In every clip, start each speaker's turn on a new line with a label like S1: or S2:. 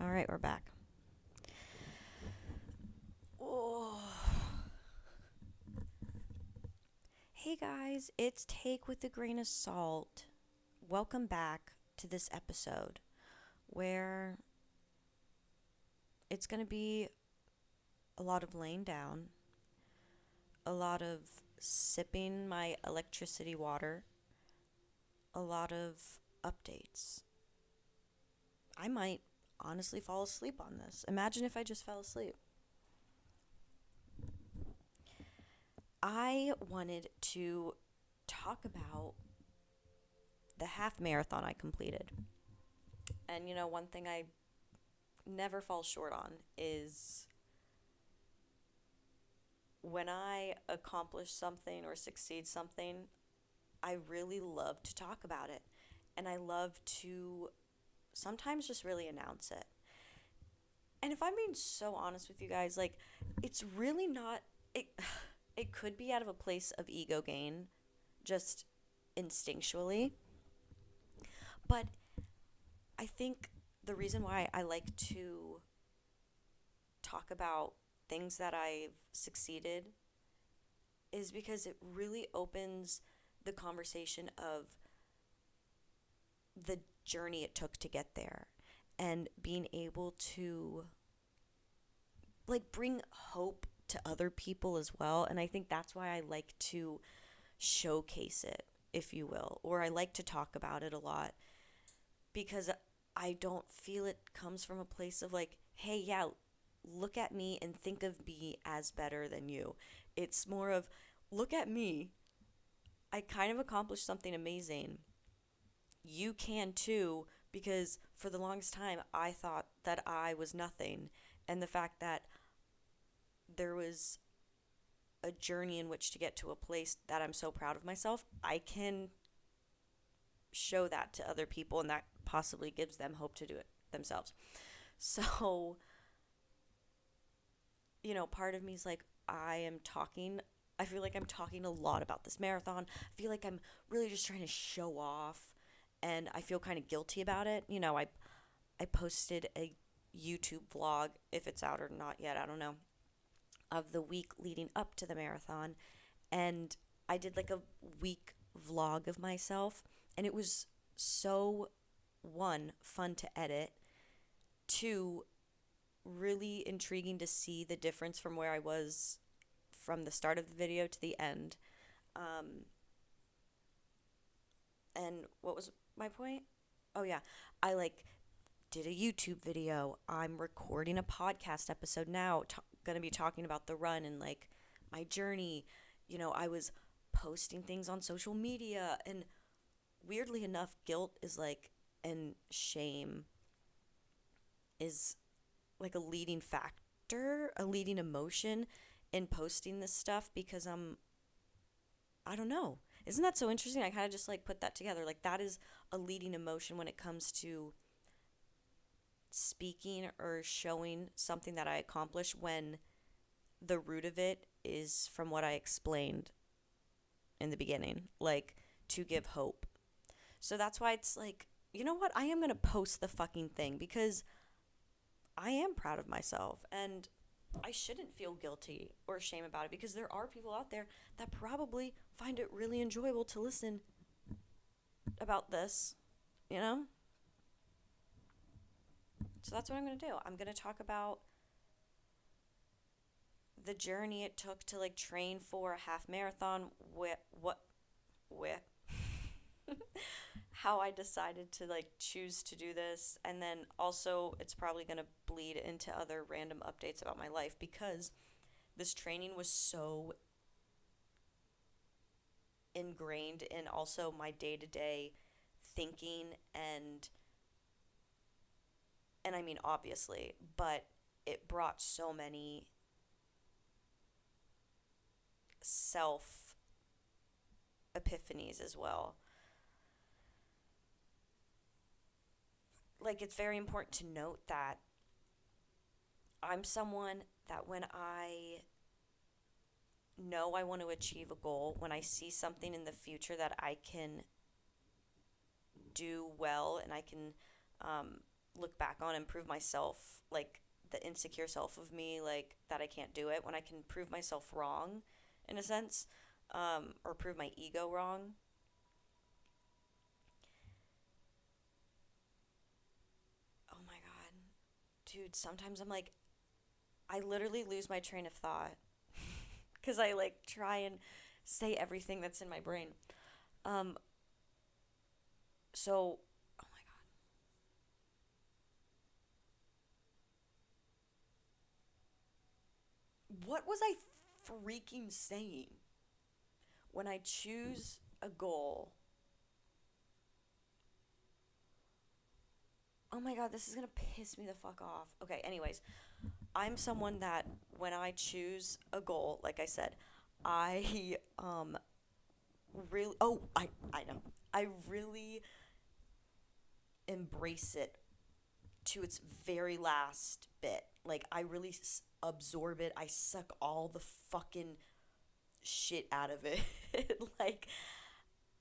S1: All right, we're back. Oh. Hey guys, it's Take with a Grain of Salt. Welcome back to this episode where it's going to be a lot of laying down, a lot of sipping my electricity water, a lot of updates. I might honestly fall asleep on this. Imagine if I just fell asleep. I wanted to talk about the half marathon I completed. And one thing I never fall short on is when I accomplish something or succeed something, I really love to talk about it. And I love to sometimes just really announce it. And if I'm being so honest with you guys, like, it's really not, it, it could be out of a place of ego gain, just instinctually. But I think the reason why I like to talk about things that I've succeeded is because it really opens the conversation of the journey it took to get there and being able to like bring hope to other people as well. And I think that's why I like to showcase it, if you will, or I like to talk about it a lot because I don't feel it comes from a place of like, hey, yeah, look at me and think of me as better than you. It's more of, look at me. I kind of accomplished something amazing. You can too, because for the longest time, I thought that I was nothing. And the fact that there was a journey in which to get to a place that I'm so proud of myself, I can show that to other people, and that possibly gives them hope to do it themselves. So, part of me is like, I feel like I'm talking a lot about this marathon. I feel like I'm really just trying to show off, and I feel kind of guilty about it. I posted a YouTube vlog, if it's out or not yet, I don't know, of the week leading up to the marathon, and I did like a week vlog of myself, and it was so, one, fun to edit, two, really intriguing to see the difference from where I was from the start of the video to the end. Um, and what was my point? Oh yeah, I like did a YouTube video. I'm recording a podcast episode now, gonna be talking about the run and like my journey. I was posting things on social media, and weirdly enough, guilt is like, and shame is like a leading factor, a leading emotion in posting this stuff because I don't know. Isn't that so interesting? I kind of just like put that together. Like that is a leading emotion when it comes to speaking or showing something that I accomplished when the root of it is from what I explained in the beginning, like to give hope. So that's why it's like, you know what? I am going to post the fucking thing because I am proud of myself, and I shouldn't feel guilty or shame about it because there are people out there that probably find it really enjoyable to listen about this, you know? So that's what I'm going to do. I'm going to talk about the journey it took to like train for a half marathon, with how I decided to like choose to do this, and then also it's probably going to bleed into other random updates about my life because this training was so ingrained in also my day-to-day thinking, and I mean obviously, but it brought so many self epiphanies as well. Like, it's very important to note that I'm someone that when I know I want to achieve a goal, when I see something in the future that I can do well and I can look back on and prove myself, like the insecure self of me, like that I can't do it, when I can prove myself wrong in a sense, or prove my ego wrong. Oh my God. Dude, sometimes I'm like, I literally lose my train of thought because I like try and say everything that's in my brain. Um, so, oh my God. What was I freaking saying? When I choose a goal, oh my God, this is gonna piss me the fuck off. Okay, anyways, I'm someone that when I choose a goal, like I said, I really, I know. I really embrace it to its very last bit. Like I really absorb it. I suck all the fucking shit out of it. Like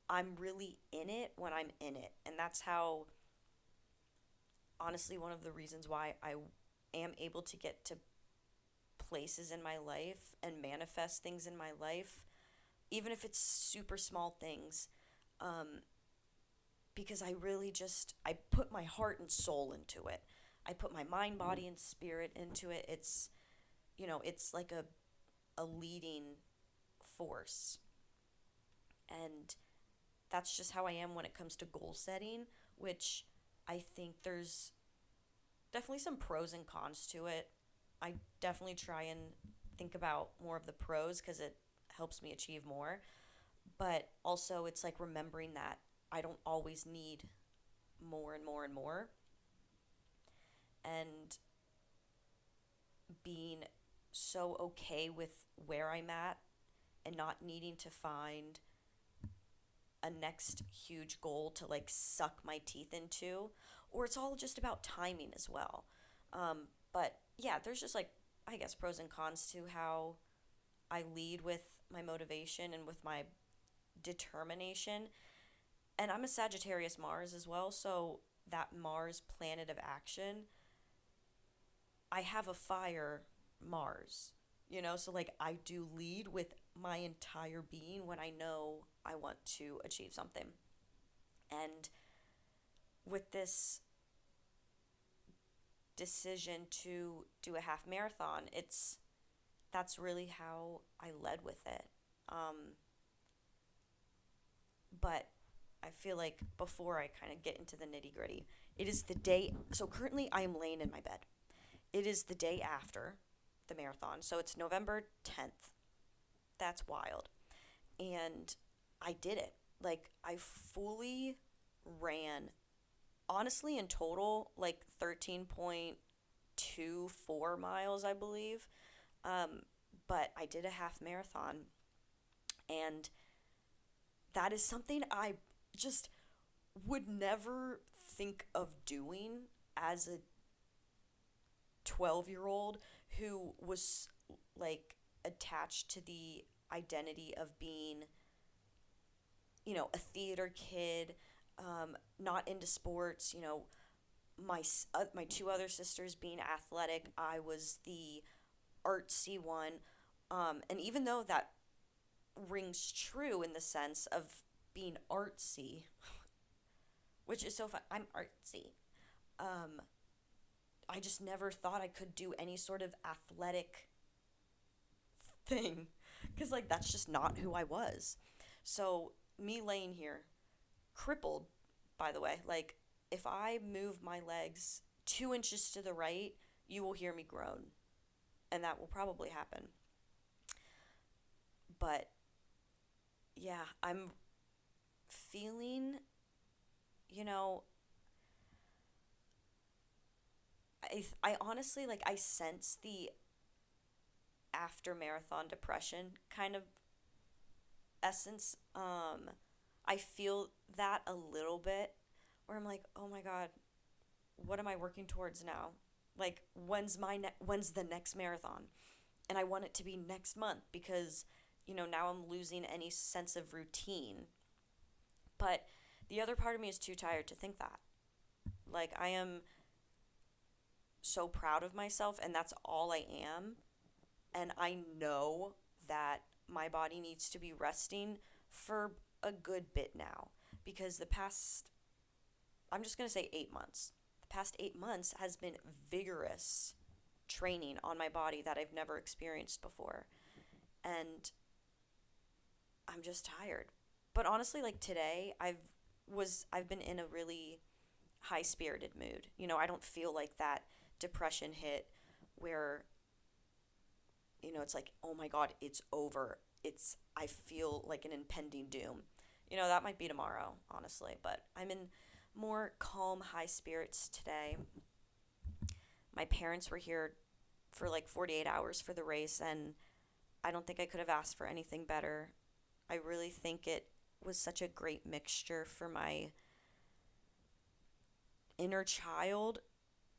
S1: I'm really in it when I'm in it. And that's how, honestly, one of the reasons why I am able to get to places in my life and manifest things in my life, even if it's super small things, um, because I really just, I put my heart and soul into it. I put my mind, body, and spirit into it. It's, it's like a leading force. And that's just how I am when it comes to goal setting, which I think there's definitely some pros and cons to it. I definitely try and think about more of the pros because it helps me achieve more. But also, it's like remembering that I don't always need more and more and more. And being so okay with where I'm at and not needing to find a next huge goal to like suck my teeth into, or it's all just about timing as well. But yeah, there's just like, I guess, pros and cons to how I lead with my motivation and with my determination. And I'm a Sagittarius Mars as well, so that Mars planet of action, I have a fire Mars, so like I do lead with my entire being when I know I want to achieve something. And with this decision to do a half marathon, that's really how I led with it. Um, but I feel like before I kind of get into the nitty gritty, it is the day. So currently I am laying in my bed. It is the day after the marathon. So it's November 10th. That's wild. And I did it. Like I fully ran, honestly, in total, like 13.24 miles, I believe. Um, but I did a half marathon, and that is something I just would never think of doing as a 12-year-old who was like attached to the identity of being, a theater kid, not into sports, my two other sisters being athletic. I was the artsy one. And even though that rings true in the sense of being artsy, which is so fun, I'm artsy. Um, I just never thought I could do any sort of athletic thing because, like, that's just not who I was. So, me laying here, crippled, by the way, like, if I move my legs 2 inches to the right, you will hear me groan. And that will probably happen. But yeah, I'm feeling, you know, I honestly, like, I sense the after marathon depression kind of essence. I feel that a little bit where I'm like, oh my God, what am I working towards now? Like, when's the next marathon? And I want it to be next month because, now I'm losing any sense of routine. But the other part of me is too tired to think that. Like, I am so proud of myself, and that's all I am. And I know that my body needs to be resting for a good bit now, because the past, I'm just going to say 8 months, the past 8 months has been vigorous training on my body that I've never experienced before. And I'm just tired. But honestly, like today, I've been in a really high-spirited mood. I don't feel like that depression hit where it's like, oh my God, it's over. I feel like an impending doom. That might be tomorrow, honestly, but I'm in more calm, high spirits today. My parents were here for like 48 hours for the race, and I don't think I could have asked for anything better. I really think it was such a great mixture for my inner child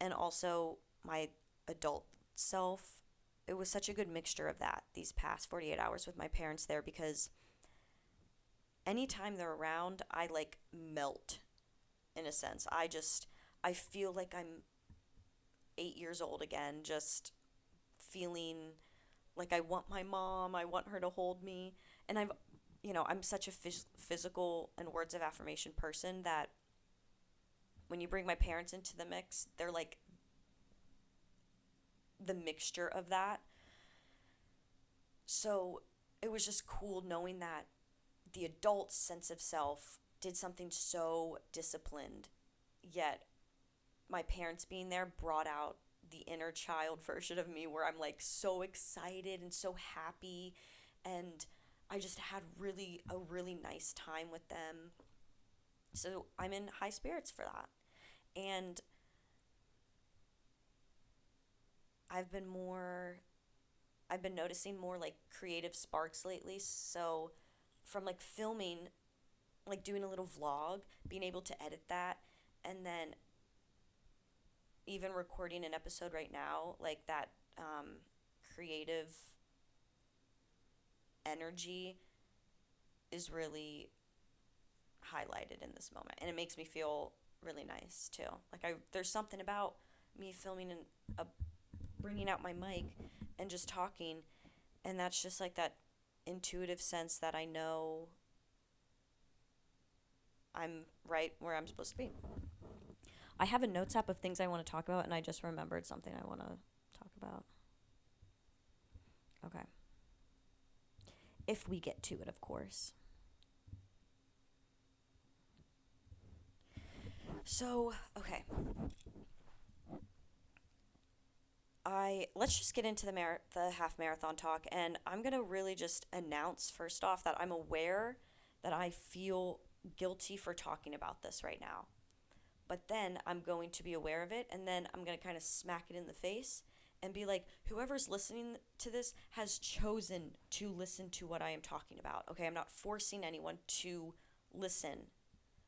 S1: and also my adult self. It was such a good mixture of that these past 48 hours with my parents there, because anytime they're around, I like melt in a sense. I feel like I'm 8 years old again, just feeling like I want my mom, I want her to hold me. And I'm such a physical and words of affirmation person that when you bring my parents into the mix, they're like the mixture of that. So it was just cool knowing that the adult sense of self did something so disciplined, yet my parents being there brought out the inner child version of me where I'm like so excited and so happy, and I just had a really nice time with them. So I'm in high spirits for that. And I've been more I've been noticing more like creative sparks lately. So from like filming, like doing a little vlog, being able to edit that, and then even recording an episode right now, like that creative energy is really highlighted in this moment, and it makes me feel really nice too. Like there's something about me filming and bringing out my mic and just talking, and that's just like that intuitive sense that I know I'm right where I'm supposed to be. I have a notes app of things I want to talk about, and I just remembered something I want to talk about. Okay. If we get to it, of course. So, okay. Let's just get into the half marathon talk, and I'm gonna really just announce first off that I'm aware that I feel guilty for talking about this right now. But then I'm going to be aware of it, and then I'm going to kind of smack it in the face and be like, whoever's listening to this has chosen to listen to what I am talking about. Okay, I'm not forcing anyone to listen.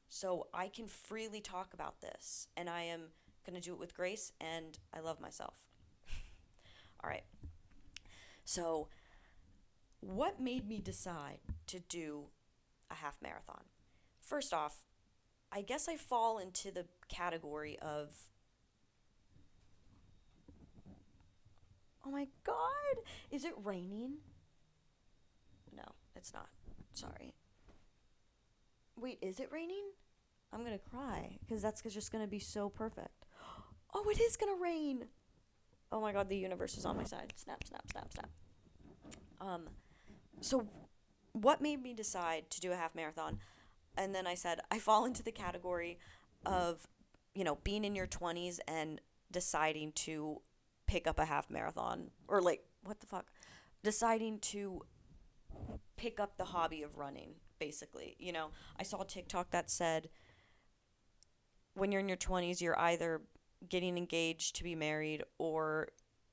S1: So I can freely talk about this, and I am going to do it with grace, and I love myself. All right. So, what made me decide to do a half marathon? First off, I guess I fall into the category of, oh my God, is it raining? No, it's not. Sorry. Wait, is it raining? I'm going to cry because that's just going to be so perfect. Oh, it is going to rain. Oh my God, the universe is on my side. Snap, snap, snap, snap. So what made me decide to do a half marathon? And then I said, I fall into the category of, being in your 20s and deciding to pick up a half marathon, or like, what the fuck? Deciding to pick up the hobby of running, basically. I saw a TikTok that said when you're in your 20s, you're either getting engaged to be married or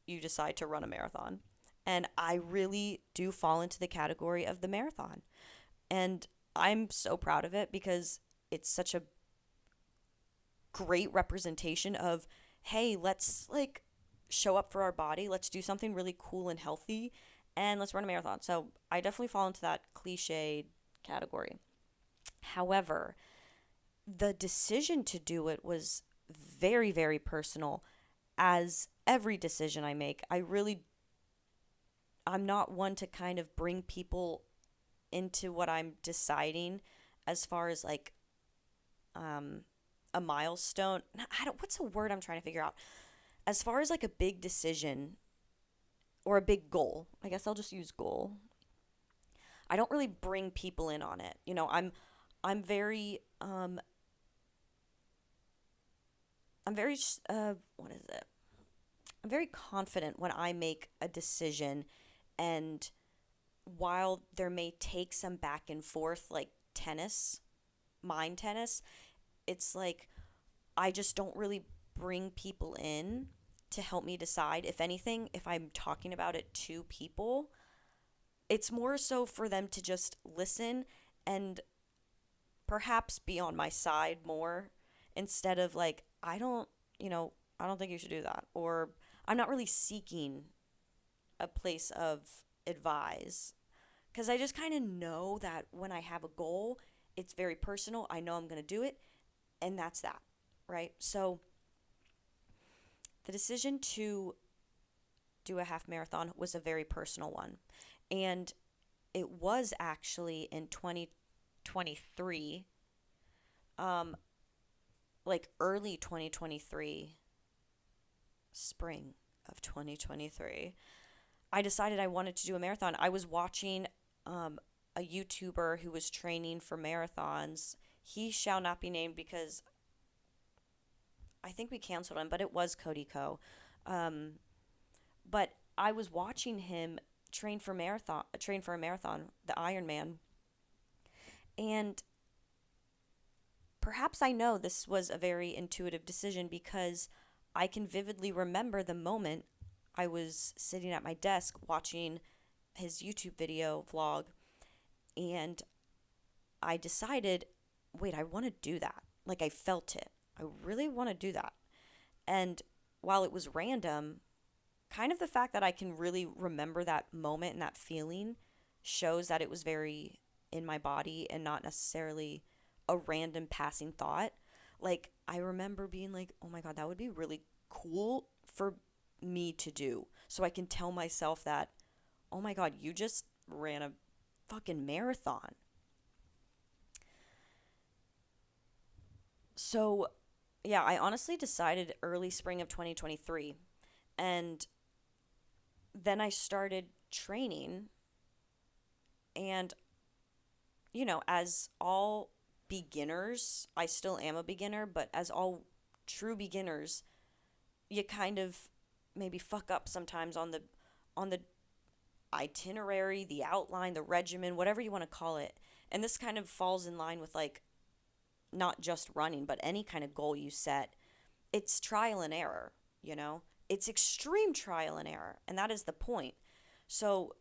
S1: you decide to run a marathon. And I really do fall into the category of the marathon. And I'm so proud of it because it's such a great representation of, hey, let's like show up for our body. Let's do something really cool and healthy, and let's run a marathon. So I definitely fall into that cliche category. However, the decision to do it was very, very personal. as every decision I make, I'm not one to kind of bring people into what I'm deciding as far as like um a milestone. I don't what's a word I'm trying to figure out? As far as like a big decision or a big goal. I guess I'll just use goal. I don't really bring people in on it. I'm very I'm very what is it? I'm very confident when I make a decision, and while there may take some back and forth like tennis, mind tennis, it's like I just don't really bring people in to help me decide. If anything, if I'm talking about it to people, it's more so for them to just listen and perhaps be on my side more, instead of like, I don't think you should do that. Or I'm not really seeking a place of advice, because I just kind of know that when I have a goal, it's very personal. I know I'm going to do it, and that's that, right? So the decision to do a half marathon was a very personal one. And it was actually in 2023, um, like early 2023, spring of 2023. I decided I wanted to do a marathon. I was watching a YouTuber who was training for marathons. He shall not be named because I think we canceled him, but it was Cody Co. Um, but I was watching him train for a marathon, the Ironman, and perhaps I know this was a very intuitive decision because I can vividly remember the moment I was sitting at my desk watching his YouTube video vlog, and I decided, wait, I want to do that. Like, I felt it. I really want to do that. And while it was random, kind of the fact that I can really remember that moment and that feeling shows that it was very in my body and not necessarily a random passing thought. Like, I remember being like, oh my God, that would be really cool for me to do. So I can tell myself that, oh my God, you just ran a fucking marathon. So, yeah, I honestly decided early spring of 2023. And then I started training. And, as all beginners, I still am a beginner, but as all true beginners, you kind of maybe fuck up sometimes on the itinerary, the outline, the regimen, whatever you want to call it. And this kind of falls in line with like not just running, but any kind of goal you set. It's trial and error, you know? It's extreme trial and error, and that is the point. So,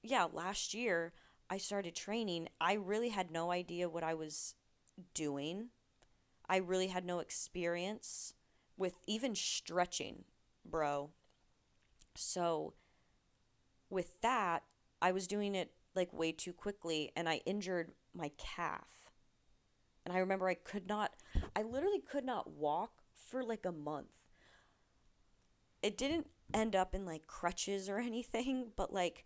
S1: yeah, last year I started training. I really had no idea what I was doing. I really had no experience with even stretching, bro. So, with that, I was doing it like way too quickly, and I injured my calf. And I remember I literally could not walk for like a month. It didn't end up in like crutches or anything, but like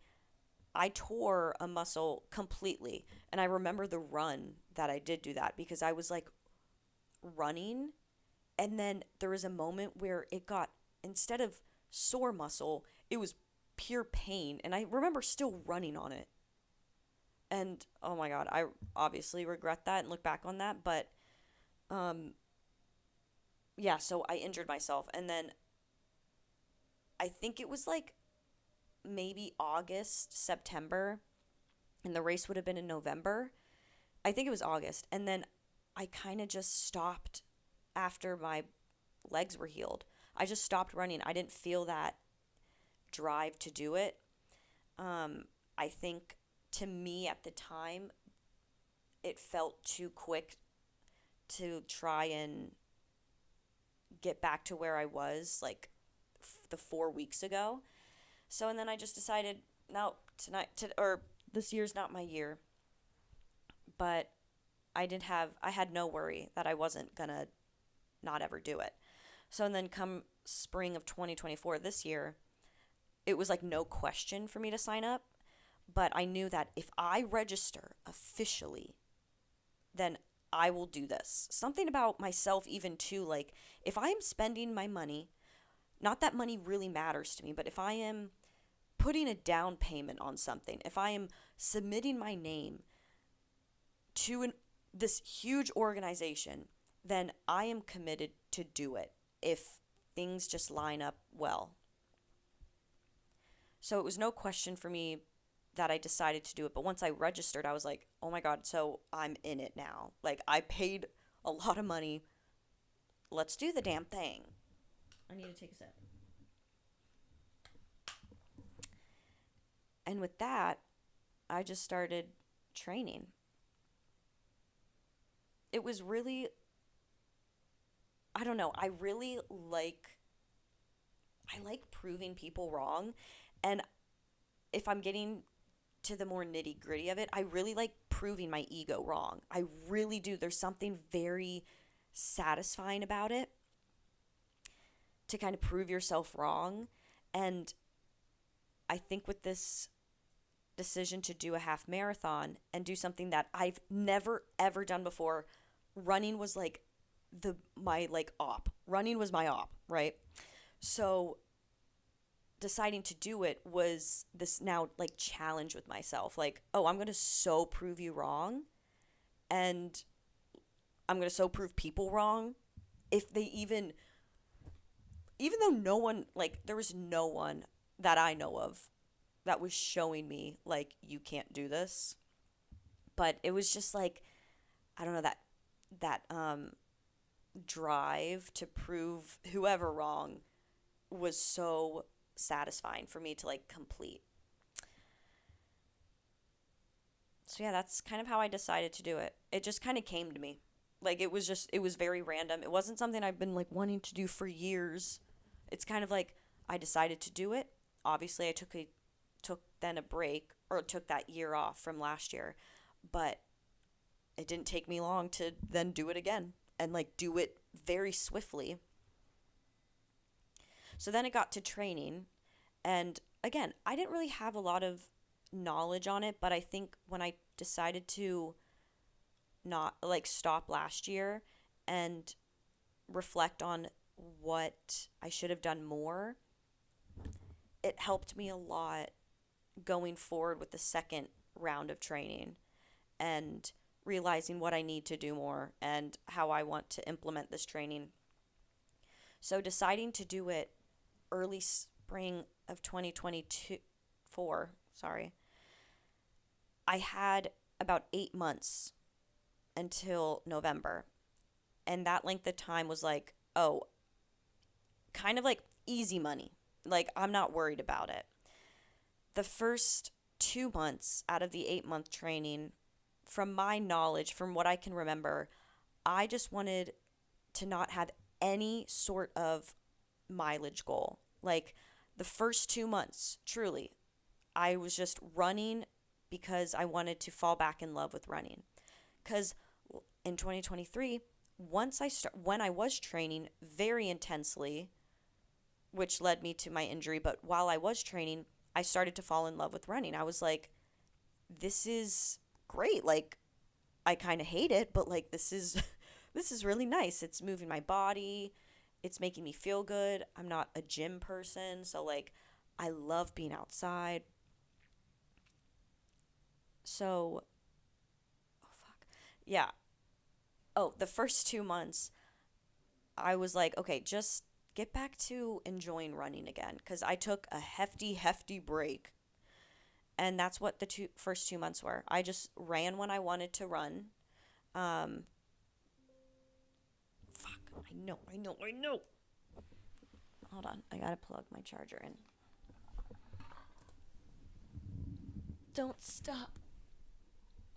S1: I tore a muscle completely. And I remember the run that I did do that because I was like running, and then there was a moment where it got, instead of sore muscle, it was pure pain. And I remember still running on it. And oh my God, I obviously regret that and look back on that. But um, yeah, so I injured myself. And then I think it was like maybe August, September, and the race would have been in November. I think it was August. And then I kind of just stopped after my legs were healed. I just stopped running. I didn't feel that drive to do it. I think to me at the time, it felt too quick to try and get back to where I was like the 4 weeks ago. So, and then I just decided, no, or this year's not my year. But I had no worry that I wasn't gonna not ever do it. So and then come spring of 2024 this year, it was like no question for me to sign up. But I knew that if I register officially, then I will do this. Something about myself, even too, like if I am spending my money, not that money really matters to me, but if I am putting a down payment on something, if I am submitting my name to this huge organization, then I am committed to do it if things just line up well. So it was no question for me that I decided to do it. But once I registered, I was like, oh my God, so I'm in it now. Like, I paid a lot of money. Let's do the damn thing. I need to take a sip. And with that, I just started training. It was really, I don't know, I like proving people wrong. And if I'm getting to the more nitty gritty of it, I really like proving my ego wrong. I really do. There's something very satisfying about it to kind of prove yourself wrong. And I think with this decision to do a half marathon and do something that I've never ever done before, running was like my like op. Running was my op, right? So deciding to do it was this now like challenge with myself. Like, oh, I'm going to so prove you wrong, and I'm going to so prove people wrong if they even though no one, like there was no one that I know of that was showing me like you can't do this. But it was just like, I don't know, that drive to prove whoever wrong was so satisfying for me to like complete. So yeah, that's kind of how I decided to do it. It just kind of came to me. Like it was very random. It wasn't something I've been like wanting to do for years. It's kind of like I decided to do it. Obviously, I took then a break, or took that year off from last year, but it didn't take me long to then do it again and like do it very swiftly. So then it got to training, and again, I didn't really have a lot of knowledge on it, but I think when I decided to not like stop last year and reflect on what I should have done more, it helped me a lot going forward with the second round of training and realizing what I need to do more and how I want to implement this training. So deciding to do it early spring of 2024, I had about 8 months until November. And that length of time was like, oh, kind of like easy money. Like, I'm not worried about it. The first 2 months out of the 8 month training, from my knowledge, from what I can remember, I just wanted to not have any sort of mileage goal. Like, the first 2 months, truly, I was just running because I wanted to fall back in love with running. Because in 2023, when I was training very intensely, which led me to my injury, but while I was training, I started to fall in love with running. I was like, this is great. Like, I kind of hate it, but like this is this is really nice. It's moving my body. It's making me feel good. I'm not a gym person, so like I love being outside. So, oh fuck. Yeah. Oh, the first 2 months I was like, okay, just get back to enjoying running again, cuz I took a hefty break. And that's what the first 2 months were. I just ran when I wanted to run. Um, fuck. I know. Hold on. I gotta plug my charger in. Don't stop.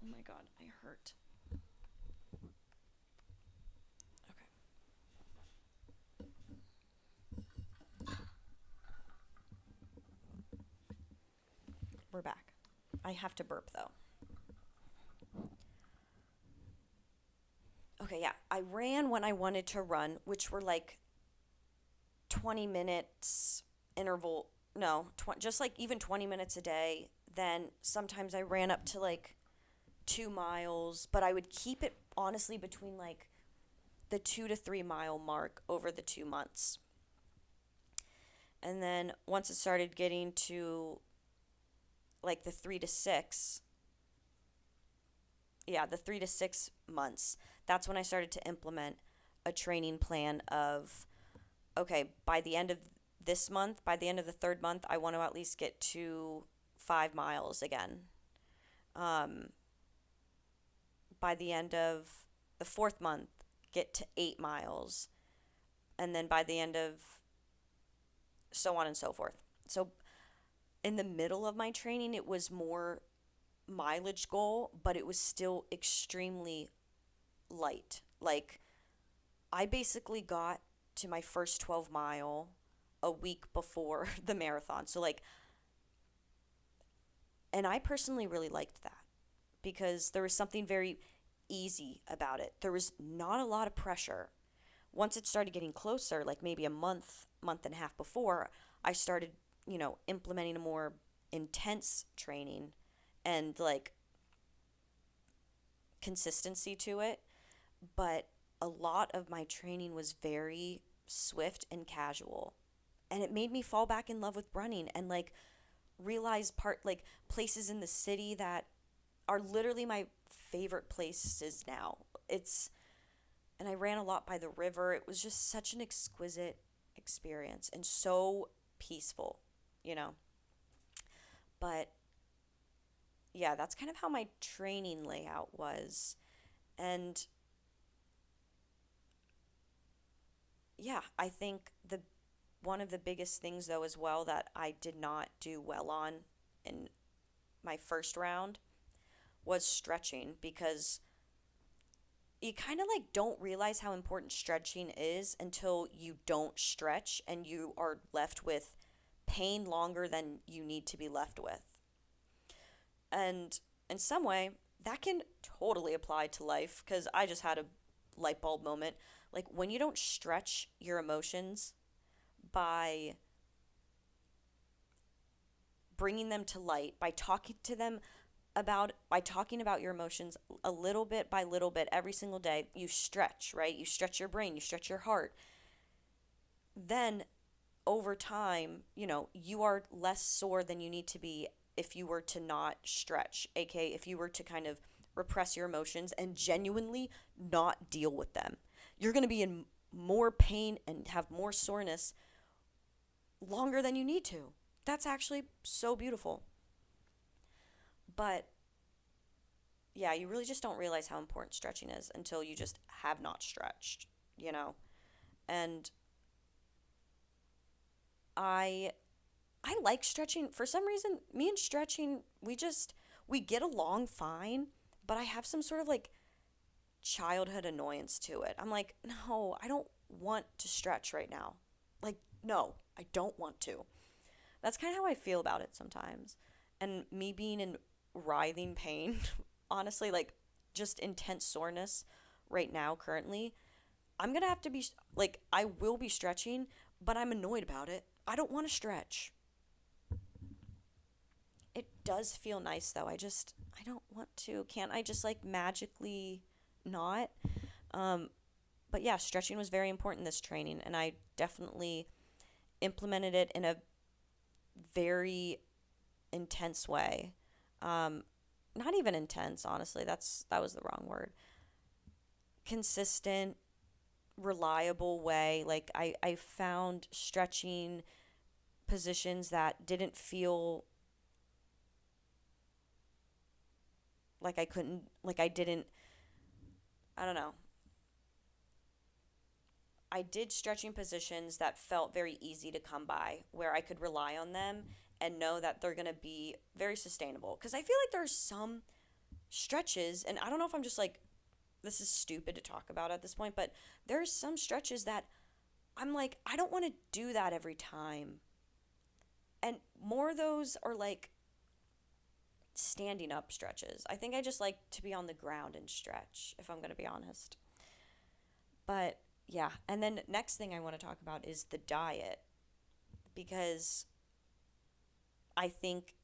S1: Oh my god, I hurt. Okay. We're back. I have to burp though. Okay, yeah. I ran when I wanted to run, which were like 20 minutes interval, no, just like even 20 minutes a day. Then sometimes I ran up to like 2 miles, but I would keep it honestly between like the 2 to 3 mile mark over the 2 months. And then once it started getting to like the 3 to 6, yeah, the 3 to 6 months, that's when I started to implement a training plan of, okay, by the end of this month, by the end of the third month, I want to at least get to 5 miles again. Um, by the end of the fourth month, get to 8 miles. And then by the end of so on and so forth. So in the middle of my training, it was more mileage goal, but it was still extremely light. Like, I basically got to my first 12 mile a week before the marathon. So, like, and I personally really liked that because there was something very easy about it. There was not a lot of pressure. Once it started getting closer, like maybe a month and a half before, I started, implementing a more intense training and like consistency to it. But a lot of my training was very swift and casual. And it made me fall back in love with running and like realize places in the city that are literally my favorite places now. And I ran a lot by the river. It was just such an exquisite experience and so peaceful, you know. But yeah, that's kind of how my training layout was. And yeah, I think the one of the biggest things though as well that I did not do well on in my first round was stretching, because you kind of like don't realize how important stretching is until you don't stretch and you are left with pain longer than you need to be left with. And in some way, that can totally apply to life because I just had a light bulb moment. Like when you don't stretch your emotions by bringing them to light, by talking about your emotions a little bit by little bit every single day, you stretch, right? You stretch your brain, you stretch your heart. Then over time, you are less sore than you need to be if you were to not stretch, aka if you were to kind of repress your emotions and genuinely not deal with them. You're going to be in more pain and have more soreness longer than you need to. That's actually so beautiful. But yeah, you really just don't realize how important stretching is until you just have not stretched, you know? And I I like stretching. For some reason, me and stretching, we get along fine, but I have some sort of like childhood annoyance to it. I'm like, "No, I don't want to stretch right now." Like, no, I don't want to. That's kind of how I feel about it sometimes. And me being in writhing pain, honestly, like just intense soreness right now, currently, I'm gonna have to be like, I will be stretching, but I'm annoyed about it. I don't want to stretch. It does feel nice though. I don't want to. Can't I just like magically not? Um, but yeah, stretching was very important in this training, and I definitely implemented it in a very intense way. Um, Not even intense, honestly. That was the wrong word. Consistent, reliable way. Like I found stretching positions that didn't feel like I couldn't, like I didn't, I don't know. I did stretching positions that felt very easy to come by, where I could rely on them and know that they're going to be very sustainable. Because I feel like there's some stretches, and I don't know if I'm just like, this is stupid to talk about at this point, but there's some stretches that I'm like, I don't want to do that every time. And more of those are like standing up stretches. I think I just like to be on the ground and stretch, if I'm going to be honest. But Yeah. And then next thing I want to talk about is the diet, because I think,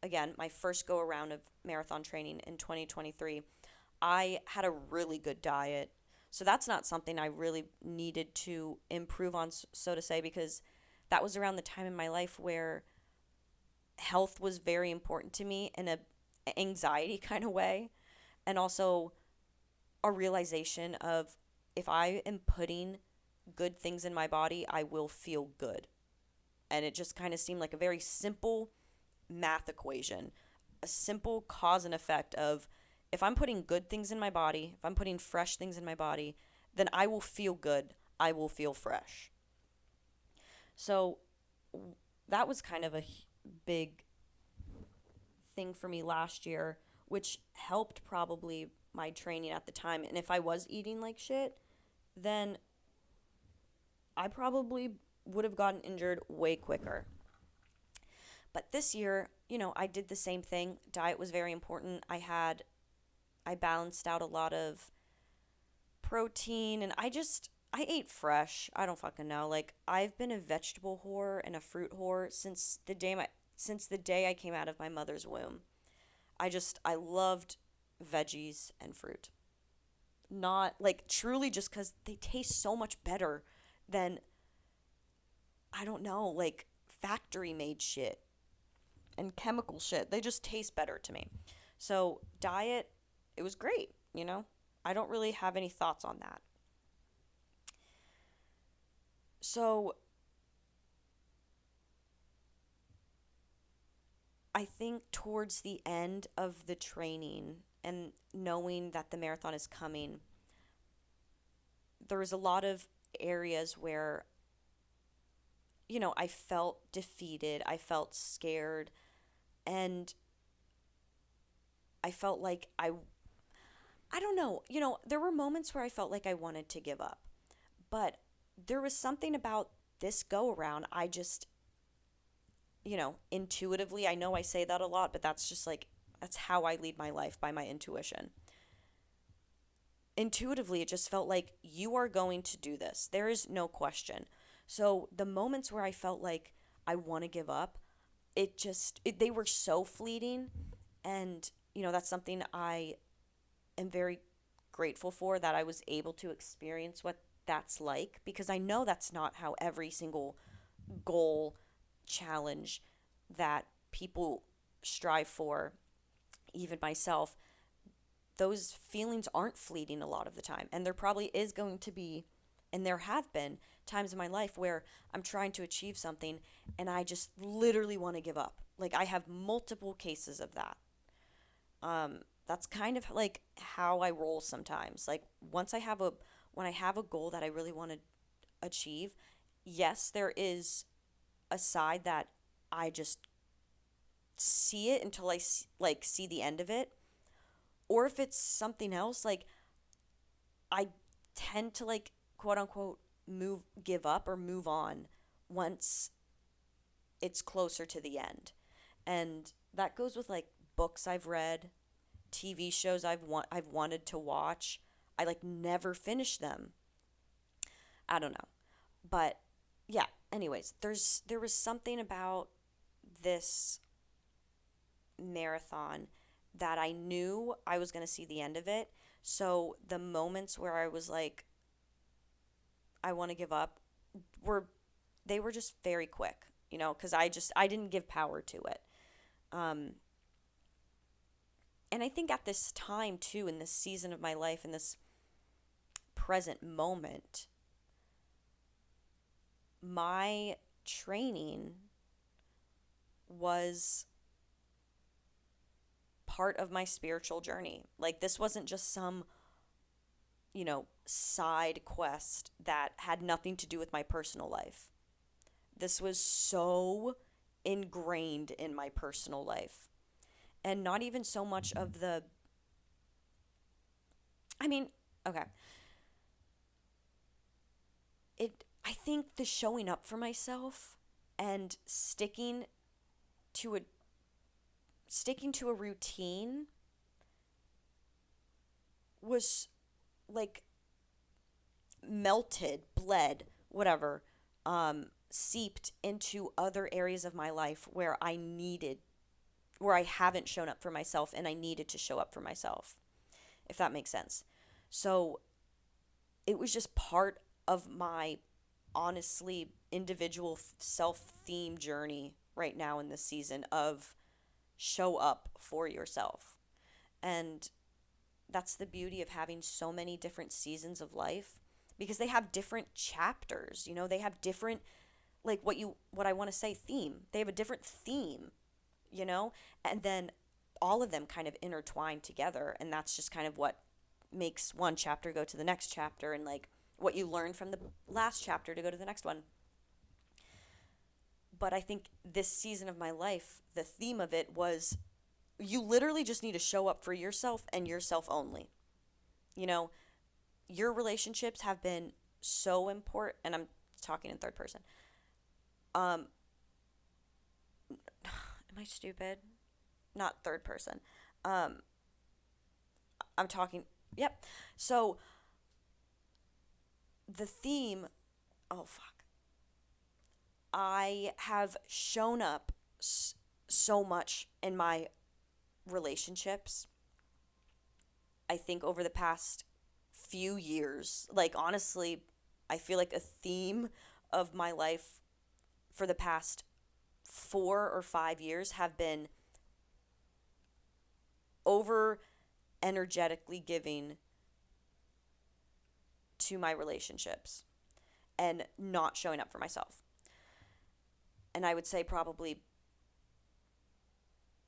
S1: again, my first go around of marathon training in 2023, I had a really good diet. So that's not something I really needed to improve on, so to say, because that was around the time in my life where health was very important to me in a anxiety kind of way, and also a realization of, if I am putting good things in my body, I will feel good. And it just kind of seemed like a very simple math equation, a simple cause and effect of, if I'm putting good things in my body, if I'm putting fresh things in my body, then I will feel good. I will feel fresh. So that was kind of a big thing for me last year, which helped probably my training at the time. And if I was eating like shit, then I probably would have gotten injured way quicker. But this year, I did the same thing. Diet was very important. I balanced out a lot of protein, and I ate fresh. I don't fucking know. Like, I've been a vegetable whore and a fruit whore since the day I came out of my mother's womb. I loved veggies and fruit. Not like truly just cuz they taste so much better than, I don't know, like factory made shit and chemical shit. They just taste better to me. So, diet, it was great. I don't really have any thoughts on that. So, I think towards the end of the training and knowing that the marathon is coming, there was a lot of areas where, I felt defeated, I felt scared, and I felt like I don't know, there were moments where I felt like I wanted to give up. But there was something about this go around. Intuitively, I know I say that a lot, but that's how I lead my life, by my intuition. Intuitively, it just felt like, you are going to do this. There is no question. So the moments where I felt like I want to give up, they were so fleeting. And, that's something I am very grateful for, that I was able to experience what that's like, because I know that's not how every single goal, challenge that people strive for, even myself, those feelings aren't fleeting a lot of the time. And there probably is going to be, and there have been times in my life where I'm trying to achieve something and I just literally want to give up. Like, I have multiple cases of that. That's kind of like how I roll sometimes. Like, when I have a goal that I really want to achieve, yes, there is a side that I just see it until like see the end of it. Or if it's something else, like, I tend to, like, quote unquote give up or move on once it's closer to the end. And that goes with, like, books I've read, TV shows I've wanted to watch. I, like, never finish them. I don't know. But yeah, anyways, there was something about this marathon that I knew I was going to see the end of it. So the moments where I was like, I want to give up, were they were just very quick, because I didn't give power to it. Um, and I think at this time too, in this season of my life, in this present moment, my training was part of my spiritual journey. Like, this wasn't just some, side quest that had nothing to do with my personal life. This was so ingrained in my personal life. And not even so much of I mean, okay. I think the showing up for myself and to a sticking to a routine was, like, melted, bled, whatever, seeped into other areas of my life where I haven't shown up for myself and I needed to show up for myself, if that makes sense. So it was just part of my honestly individual self theme journey right now in this season of show up for yourself. And that's the beauty of having so many different seasons of life, because they have different chapters, they have different, like, what I want to say, theme. They have a different theme, you know? And then all of them kind of intertwine together, and that's just kind of what makes one chapter go to the next chapter, and like what you learn from the last chapter to go to the next one. But I think this season of my life, the theme of it was you literally just need to show up for yourself and yourself only. You know, your relationships have been so important, and I'm talking in third person. Am I stupid? Not third person. Um, I'm talking, yep. So the theme, oh fuck. I have shown up so much in my relationships, I think, over the past few years. Like, honestly, I feel like a theme of my life for the past 4 or 5 years have been over energetically giving to my relationships and not showing up for myself. And I would say probably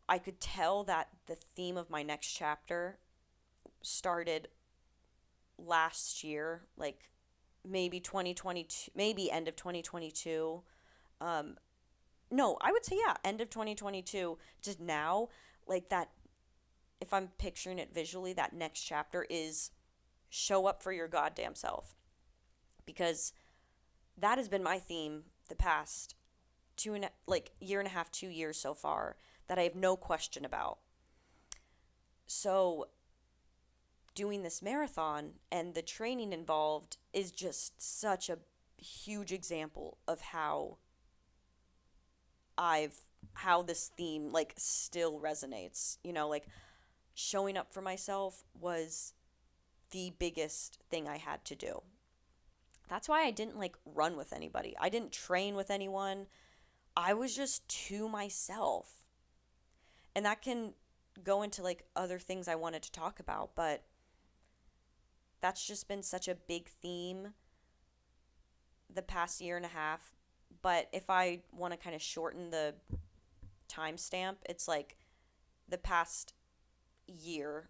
S1: I could tell that the theme of my next chapter started last year, like maybe 2022, maybe end of 2022. Um, no, I would say, yeah, end of 2022 to now. Like that, if I'm picturing it visually, that next chapter is show up for your goddamn self. Because that has been my theme the past year and a half, 2 years so far, that I have no question about. So doing this marathon and the training involved is just such a huge example of I've how this theme like still resonates. Like showing up for myself was the biggest thing I had to do. That's why I didn't like run with anybody. I didn't train with anyone. I was just to myself. And that can go into like other things I wanted to talk about, but that's just been such a big theme the past year and a half. But if I want to kind of shorten the timestamp, it's like the past year.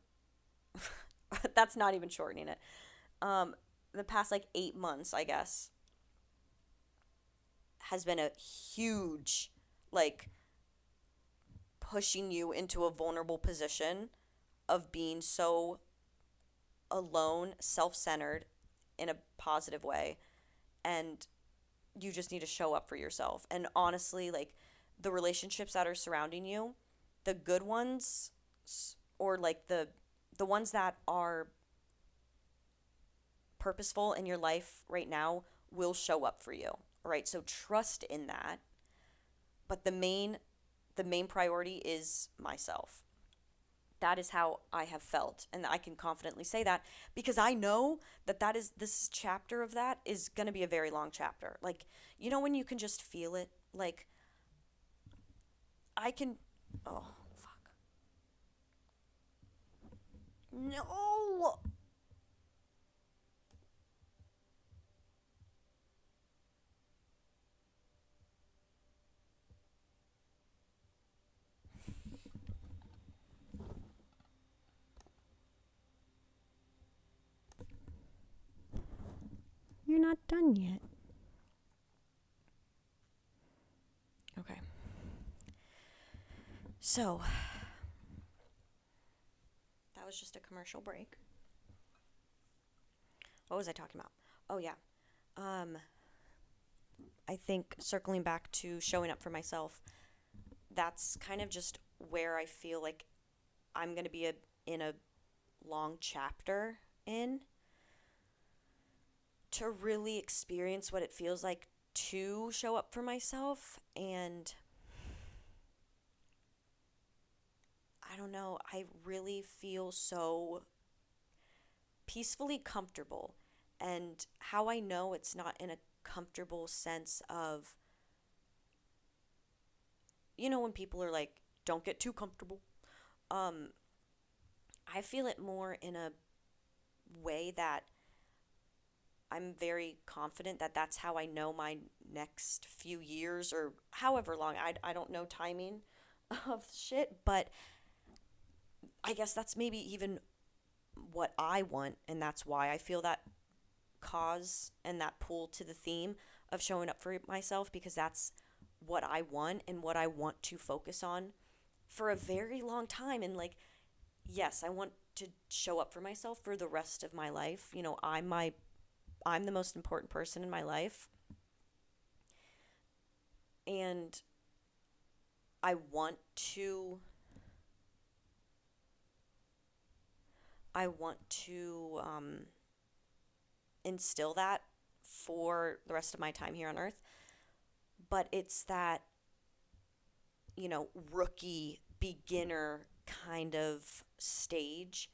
S1: That's not even shortening it. The past like 8 months, I guess, has been a huge, like, pushing you into a vulnerable position of being so alone, self-centered in a positive way, and you just need to show up for yourself. And honestly, like, the relationships that are surrounding you, the good ones, or like the ones that are purposeful in your life right now, will show up for you. All right? So trust in that. But the main priority is myself. That is how I have felt, and I can confidently say that because I know that is this chapter of that is going to be a very long chapter. Like, when you can just feel it, like I can, oh fuck. No. You're not done yet. Okay. So, that was just a commercial break. What was I talking about? Oh, yeah. I think circling back to showing up for myself, that's kind of just where I feel like I'm going to be in a long chapter in. to really experience what it feels like to show up for myself. And I don't know, I really feel so peacefully comfortable. And how I know it's not in a comfortable sense of, when people are like, don't get too comfortable. Um, I feel it more in a way that I'm very confident that that's how I know my next few years or however long. I don't know timing of shit, but I guess that's maybe even what I want. And that's why I feel that cause and that pull to the theme of showing up for myself, because that's what I want and what I want to focus on for a very long time. And like, yes, I want to show up for myself for the rest of my life. I'm the most important person in my life. And I want to I want to instill that for the rest of my time here on earth. But it's that, rookie beginner kind of stage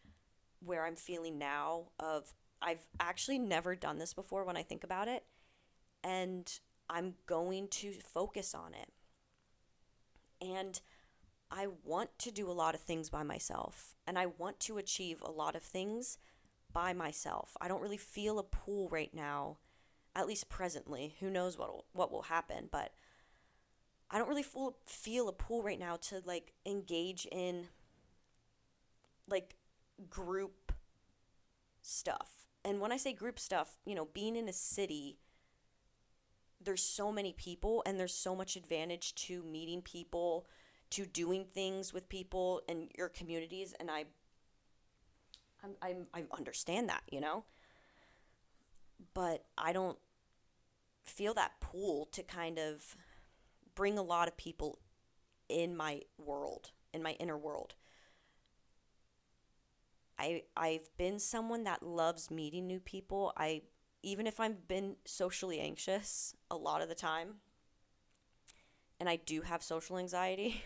S1: where I'm feeling now of I've actually never done this before when I think about it, and I'm going to focus on it. And I want to do a lot of things by myself, and I want to achieve a lot of things by myself. I don't really feel a pull right now, at least presently. Who knows what will happen, but I don't really feel a pull right now to like engage in like group stuff. And when I say group stuff, being in a city, there's so many people and there's so much advantage to meeting people, to doing things with people in your communities, and I understand that, but I don't feel that pull to kind of bring a lot of people in my world, in my inner world. I've been someone that loves meeting new people. Even if I've been socially anxious a lot of the time, and I do have social anxiety,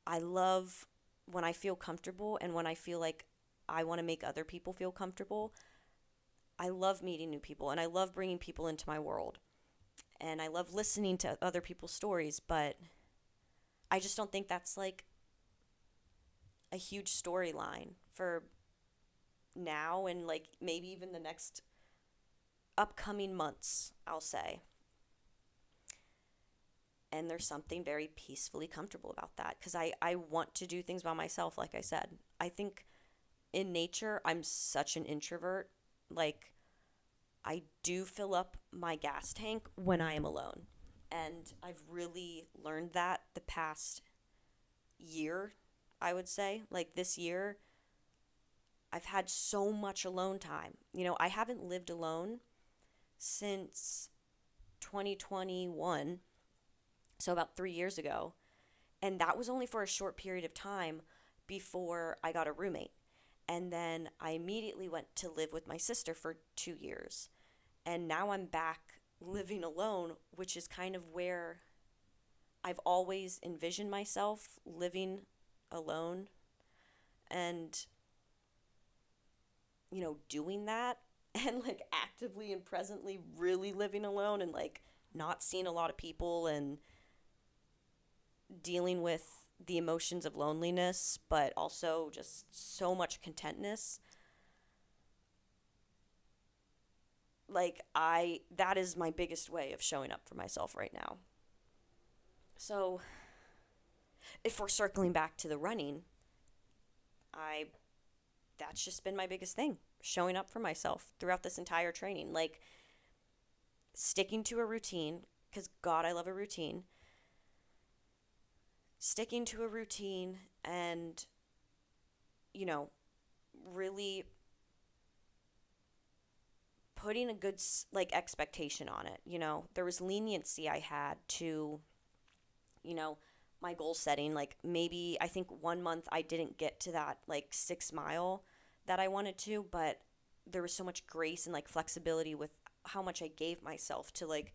S1: I love when I feel comfortable and when I feel like I want to make other people feel comfortable. I love meeting new people and I love bringing people into my world. And I love listening to other people's stories, but I just don't think that's like a huge storyline for now and like maybe even the next upcoming months, I'll say. And there's something very peacefully comfortable about that because I want to do things by myself, like I said. I think in nature, I'm such an introvert. Like, I do fill up my gas tank when I am alone. And I've really learned that the past year, I would say. Like, this year, I've had so much alone time. I haven't lived alone since 2021, so about 3 years ago. And that was only for a short period of time before I got a roommate. And then I immediately went to live with my sister for 2 years. And now I'm back living alone, which is kind of where I've always envisioned myself living alone and, doing that and like actively and presently really living alone and like not seeing a lot of people and dealing with the emotions of loneliness, but also just so much contentness. Like, that is my biggest way of showing up for myself right now. So, if we're circling back to the running, I that's just been my biggest thing, showing up for myself throughout this entire training, like sticking to a routine, cuz God, I love a routine. Sticking to a routine and really putting a good like expectation on it. There was leniency I had to you know my goal setting. Like, maybe I think 1 month I didn't get to that like 6 mile that I wanted to, but there was so much grace and like flexibility with how much I gave myself to like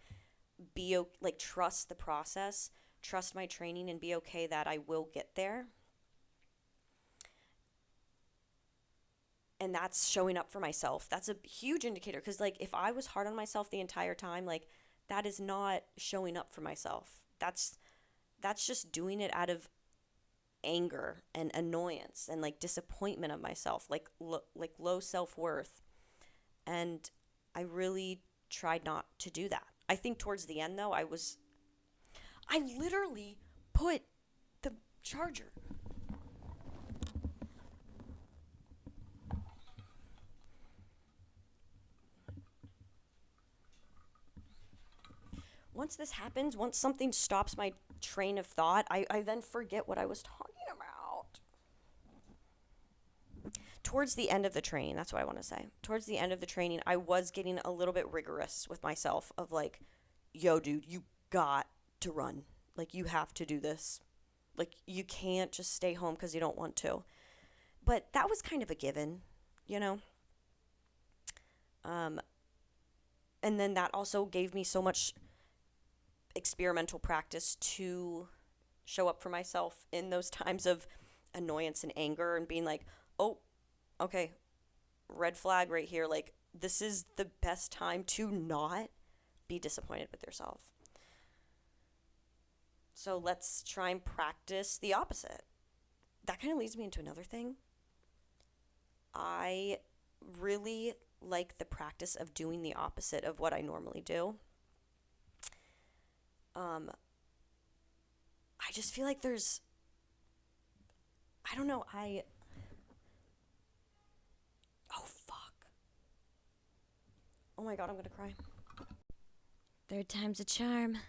S1: like trust the process, trust my training, and be okay that I will get there. And that's showing up for myself. That's a huge indicator, because like if I was hard on myself the entire time, like that is not showing up for myself. That's just doing it out of anger and annoyance and like disappointment of myself, like like low self-worth. And I really tried not to do that. I think towards the end though, I literally put the charger. Once this happens, once something stops my train of thought, I then forget what I was talking about. Towards the end of the training, that's what I want to say. Towards the end of the training, I was getting a little bit rigorous with myself of like, yo, dude, you got to run. Like, you have to do this. Like, you can't just stay home because you don't want to. But that was kind of a given, you know? Um, and then that also gave me so much experimental practice to show up for myself in those times of annoyance and anger and being like, oh, okay, red flag right here. Like, this is the best time to not be disappointed with yourself. So let's try and practice the opposite. That kind of leads me into another thing. I really like the practice of doing the opposite of what I normally do. I just feel like I don't know, oh fuck. Oh my god, I'm gonna cry. Third time's a charm.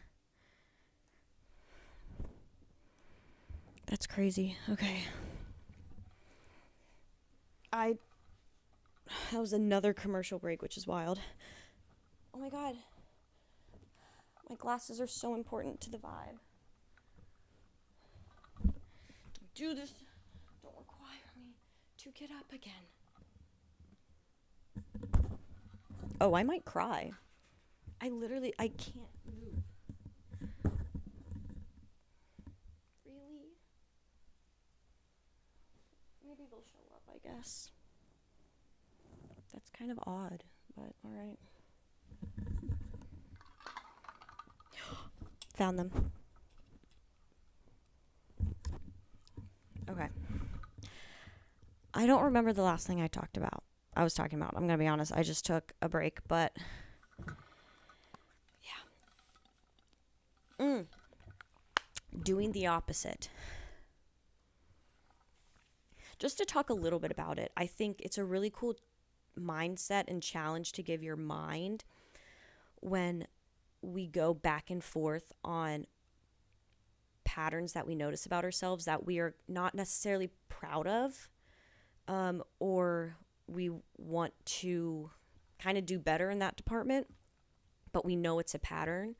S1: That's crazy. Okay. That was another commercial break, which is wild. Oh my god. My glasses are so important to the vibe. Don't do this. Don't require me to get up again. Oh, I might cry. I can't move. Really? Maybe they'll show up, I guess. That's kind of odd, but alright. Found them. Okay. I don't remember the last thing I was talking about. I'm going to be honest. I just took a break, but yeah. Doing the opposite. Just to talk a little bit about it, I think it's a really cool mindset and challenge to give your mind when we go back and forth on patterns that we notice about ourselves that we are not necessarily proud of, or we want to kind of do better in that department, but we know it's a pattern,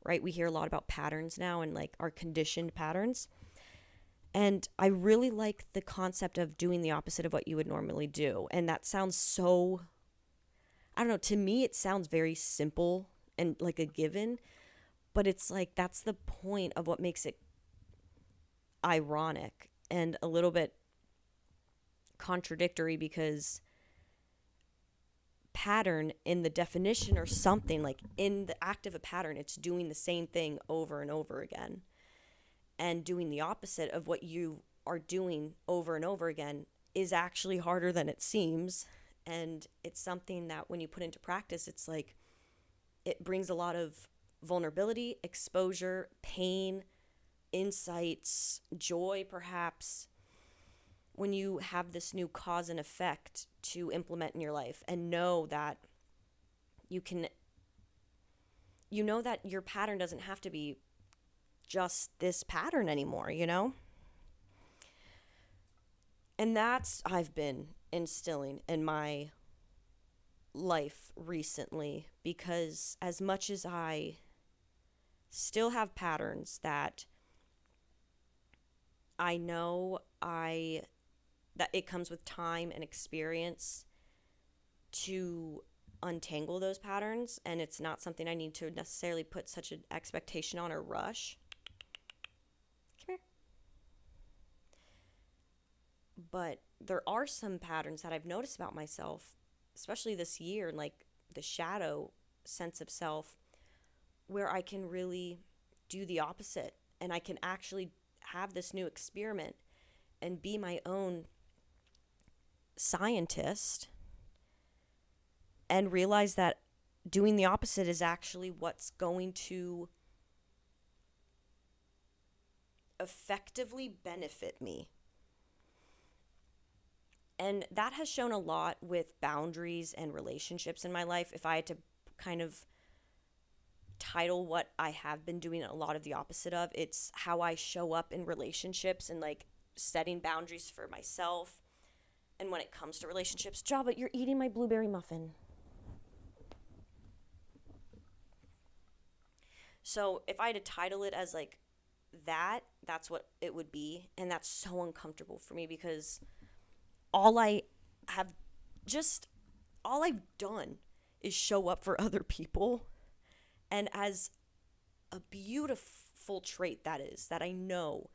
S1: right? We hear a lot about patterns now and like our conditioned patterns. And I really like the concept of doing the opposite of what you would normally do. And that sounds so, I don't know, to me it sounds very simple and like a given, but it's like that's the point of what makes it ironic and a little bit contradictory, because pattern in the definition or something, like in the act of a pattern, it's doing the same thing over and over again. And doing the opposite of what you are doing over and over again is actually harder than it seems. And it's something that when you put into practice, it's like it brings a lot of vulnerability, exposure, pain, insights, joy, perhaps, when you have this new cause and effect to implement in your life and know that that your pattern doesn't have to be just this pattern anymore, you know? And that's I've been instilling in my life recently, because as much as I still have patterns that I know that it comes with time and experience to untangle those patterns, and it's not something I need to necessarily put such an expectation on or rush. Come here. But there are some patterns that I've noticed about myself, especially this year, like the shadow sense of self, where I can really do the opposite, and I can actually have this new experiment and be my own scientist and realize that doing the opposite is actually what's going to effectively benefit me. And that has shown a lot with boundaries and relationships in my life. If I had to kind of title what I have been doing a lot of the opposite of, it's how I show up in relationships and like setting boundaries for myself. And when it comes to relationships, Java, you're eating my blueberry muffin. So if I had to title it as like that, that's what it would be. And that's so uncomfortable for me because all I've done is show up for other people. And as a beautiful trait that is, that I know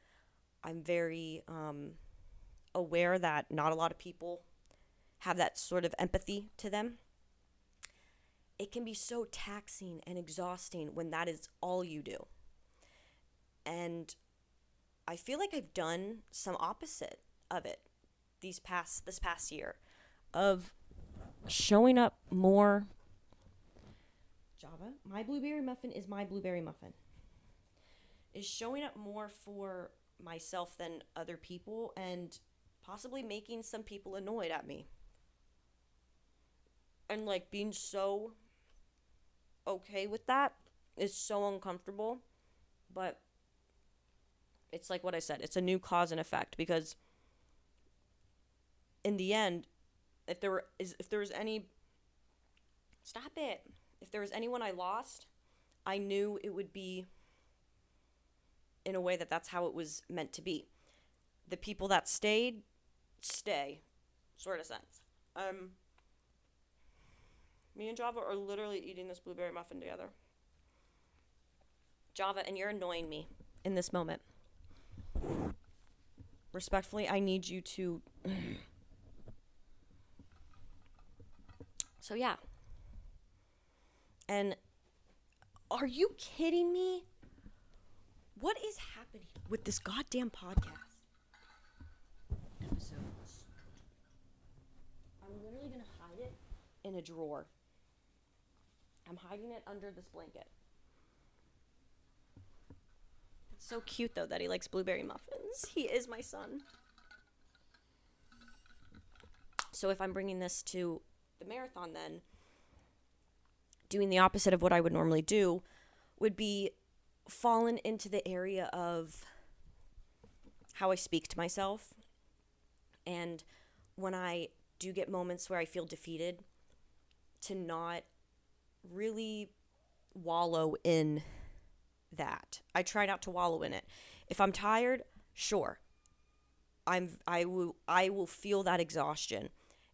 S1: I'm very aware that not a lot of people have that sort of empathy to them. It can be so taxing and exhausting when that is all you do. And I feel like I've done some opposite of it this past year, of showing up more. Java, my blueberry muffin is my blueberry muffin. Is showing up more for myself than other people, and possibly making some people annoyed at me. And like being so okay with that is so uncomfortable. But it's like what I said, it's a new cause and effect, because in the end, if there was anyone I lost, I knew it would be in a way that's how it was meant to be. The people that stay, sort of sense. Me and Java are literally eating this blueberry muffin together. Java, and you're annoying me in this moment. Respectfully, I need you to... So yeah. And are you kidding me? What is happening with this goddamn podcast episodes? I'm literally going to hide it in a drawer. I'm hiding it under this blanket. It's so cute, though, that he likes blueberry muffins. He is my son. So if I'm bringing this to the marathon, then doing the opposite of what I would normally do would be fallen into the area of how I speak to myself. And when I do get moments where I feel defeated, to not really wallow in that. I try not to wallow in it. If I'm tired, sure. I will feel that exhaustion,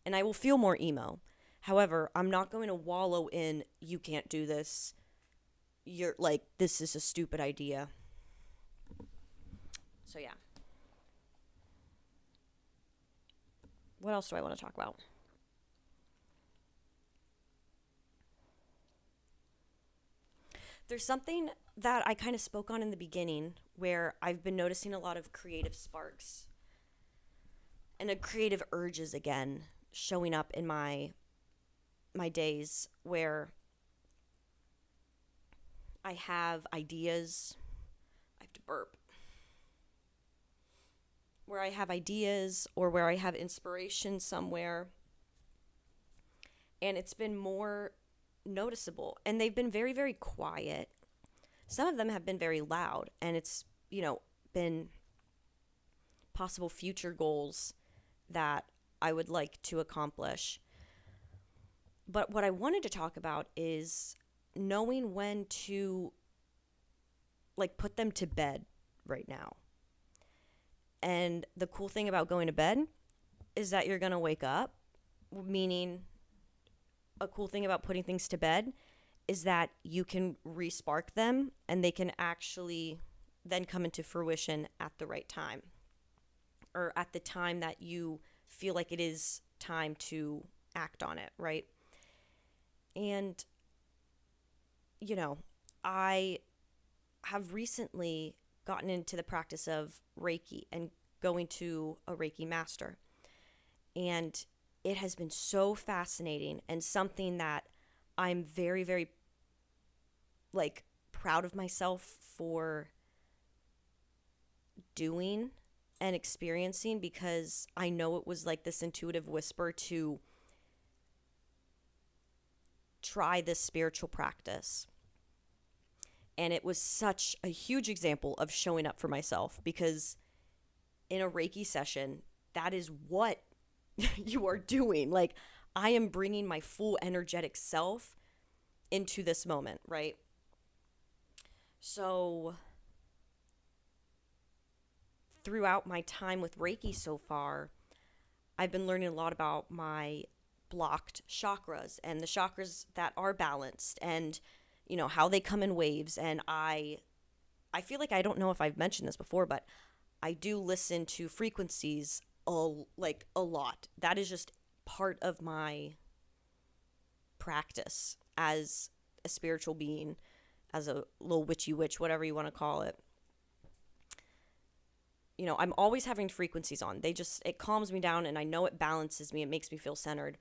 S1: and I will feel more emo. However, I'm not going to wallow in, you can't do this. You're like, this is a stupid idea. So yeah. What else do I want to talk about? There's something that I kind of spoke on in the beginning where I've been noticing a lot of creative sparks and creative urges again showing up in my days, where I have ideas. I have to burp. Where I have ideas or where I have inspiration somewhere. And it's been more noticeable. And they've been very, very quiet. Some of them have been very loud. And it's, been possible future goals that I would like to accomplish. But what I wanted to talk about is knowing when to, put them to bed right now. And the cool thing about going to bed is that you're going to wake up, meaning a cool thing about putting things to bed is that you can re-spark them and they can actually then come into fruition at the right time, or at the time that you feel like it is time to act on it, right? And, I have recently gotten into the practice of Reiki and going to a Reiki master. And it has been so fascinating and something that I'm very, very proud of myself for doing and experiencing, because I know it was like this intuitive whisper to try this spiritual practice. And it was such a huge example of showing up for myself, because in a Reiki session, that is what you are doing. Like, I am bringing my full energetic self into this moment, right? So throughout my time with Reiki so far, I've been learning a lot about my blocked chakras and the chakras that are balanced, and how they come in waves. And I feel like, I don't know if I've mentioned this before, but I do listen to frequencies a lot. That is just part of my practice as a spiritual being, as a little witchy witch, whatever you want to call it. I'm always having frequencies on. It calms me down, and I know it balances me. It makes me feel centered.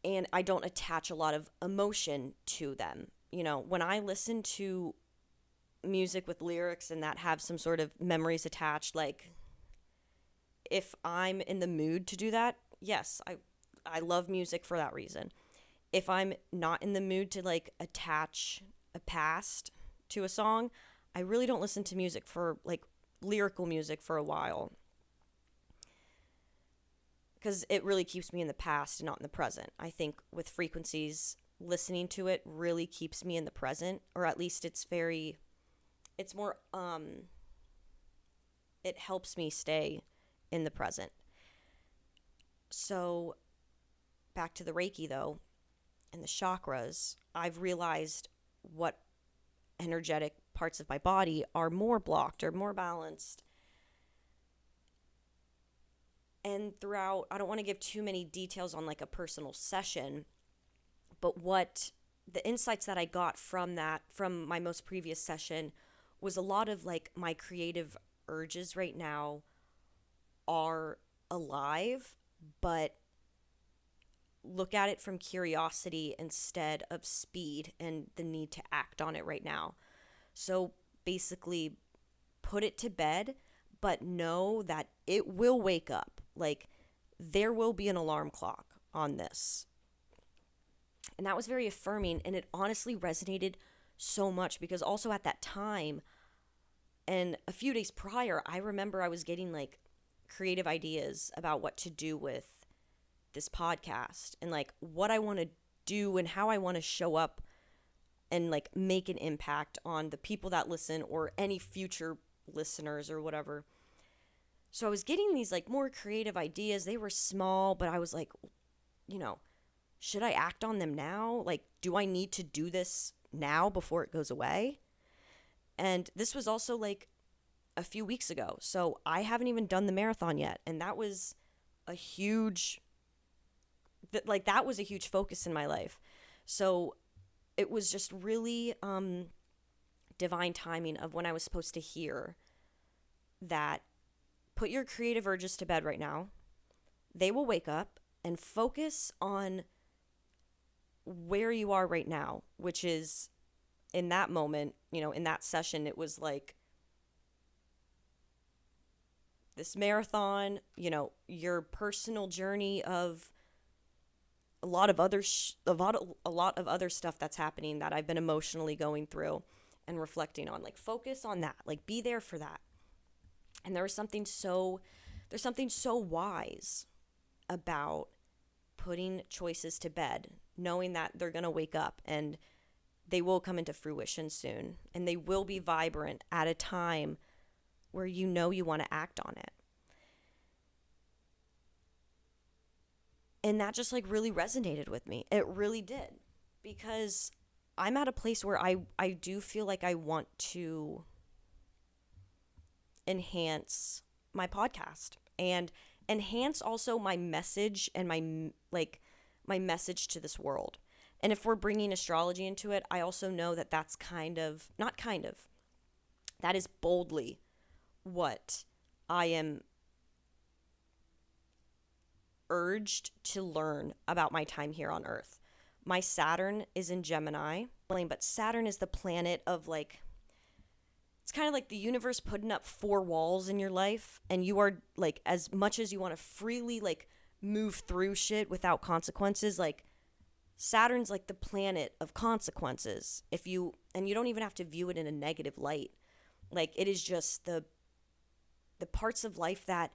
S1: And I don't attach a lot of emotion to them. When I listen to music with lyrics and that have some sort of memories attached, like, if I'm in the mood to do that, yes, I love music for that reason. If I'm not in the mood to attach a past to a song, I really don't listen to music for lyrical music for a while, because it really keeps me in the past and not in the present. I think with frequencies, listening to it really keeps me in the present, or at least it's more, it helps me stay in the present. So back to the Reiki though, and the chakras, I've realized what energetic parts of my body are more blocked or more balanced. And throughout, I don't want to give too many details on a personal session, but what the insights that I got from my most previous session, was a lot of my creative urges right now are alive, but look at it from curiosity instead of speed and the need to act on it right now. So basically, put it to bed, but know that it will wake up. There will be an alarm clock on this. And that was very affirming, and it honestly resonated so much, because also at that time and a few days prior, I remember I was getting creative ideas about what to do with this podcast, and what I want to do and how I want to show up and make an impact on the people that listen, or any future listeners or whatever. So I was getting these more creative ideas. They were small, but I was should I act on them now? Do I need to do this now before it goes away? And this was also a few weeks ago. So I haven't even done the marathon yet. And that was a huge, that was a huge focus in my life. So it was just really divine timing of when I was supposed to hear that put your creative urges to bed right now. They will wake up, and focus on where you are right now, which is in that moment, in that session, it was this marathon, your personal journey of a lot of other stuff that's happening that I've been emotionally going through and reflecting on. Focus on that. Be there for that. And there's something so wise about putting choices to bed, knowing that they're going to wake up and they will come into fruition soon, and they will be vibrant at a time where you want to act on it. And that just like really resonated with me. It really did. Because I'm at a place where I do feel like I want to enhance my podcast and enhance also my message and my message to this world. And if we're bringing astrology into it, I also know that that's that is boldly what I am urged to learn about my time here on Earth. My Saturn is in Gemini, but Saturn is the planet of like, it's kind of like the universe putting up four walls in your life, and you are like, as much as you want to freely like move through shit without consequences, like Saturn's like the planet of consequences. And you don't even have to view it in a negative light. Like, it is just the parts of life that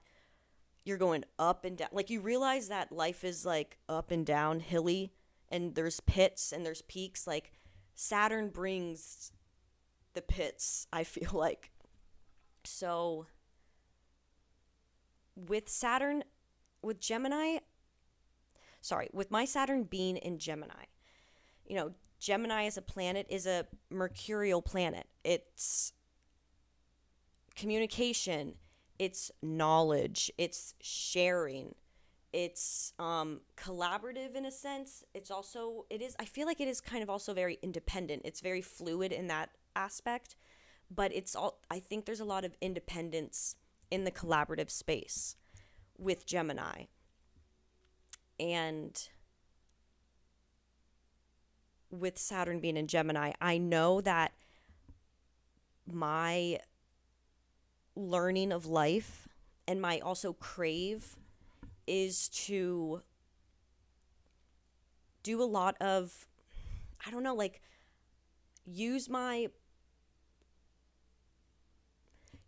S1: you're going up and down. Like, you realize that life is like up and down, hilly, and there's pits and there's peaks. Like, Saturn brings the pits, I feel like. So with my Saturn being in Gemini, Gemini as a planet is a mercurial planet. It's communication, it's knowledge, it's sharing, it's collaborative in a sense. I feel like it is kind of also very independent. It's very fluid in that aspect, but I think there's a lot of independence in the collaborative space with Gemini. And with Saturn being in Gemini, I know that my learning of life and my also crave is to do a lot of, I don't know, like use my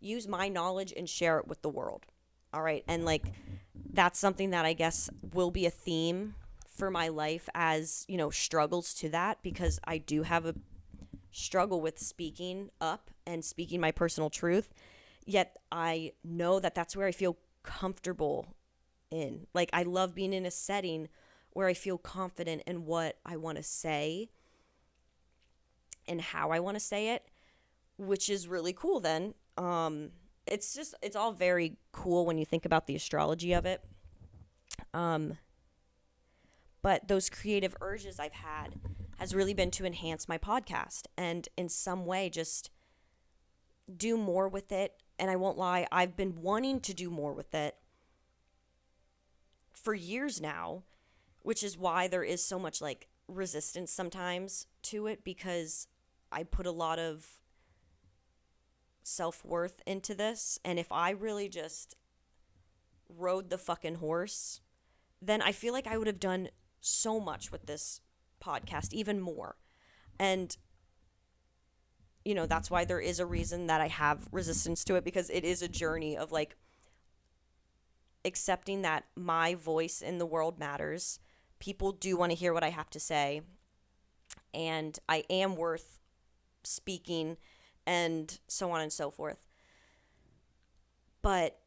S1: knowledge and share it with the world. All right. And like, that's something that I guess will be a theme for my life as, struggles to that, because I do have a struggle with speaking up and speaking my personal truth. Yet I know that that's where I feel comfortable in. Like, I love being in a setting where I feel confident in what I want to say and how I want to say it, which is really cool then. It's all very cool when you think about the astrology of it. But those creative urges I've had has really been to enhance my podcast and in some way just do more with it. And I won't lie, I've been wanting to do more with it for years now, which is why there is so much like resistance sometimes to it, because I put a lot of self-worth into this. And if I really just rode the fucking horse, then I feel like I would have done so much with this podcast, even more. And that's why there is a reason that I have resistance to it, because it is a journey of like accepting that my voice in the world matters. People do want to hear what I have to say, and I am worth speaking, and so on and so forth. But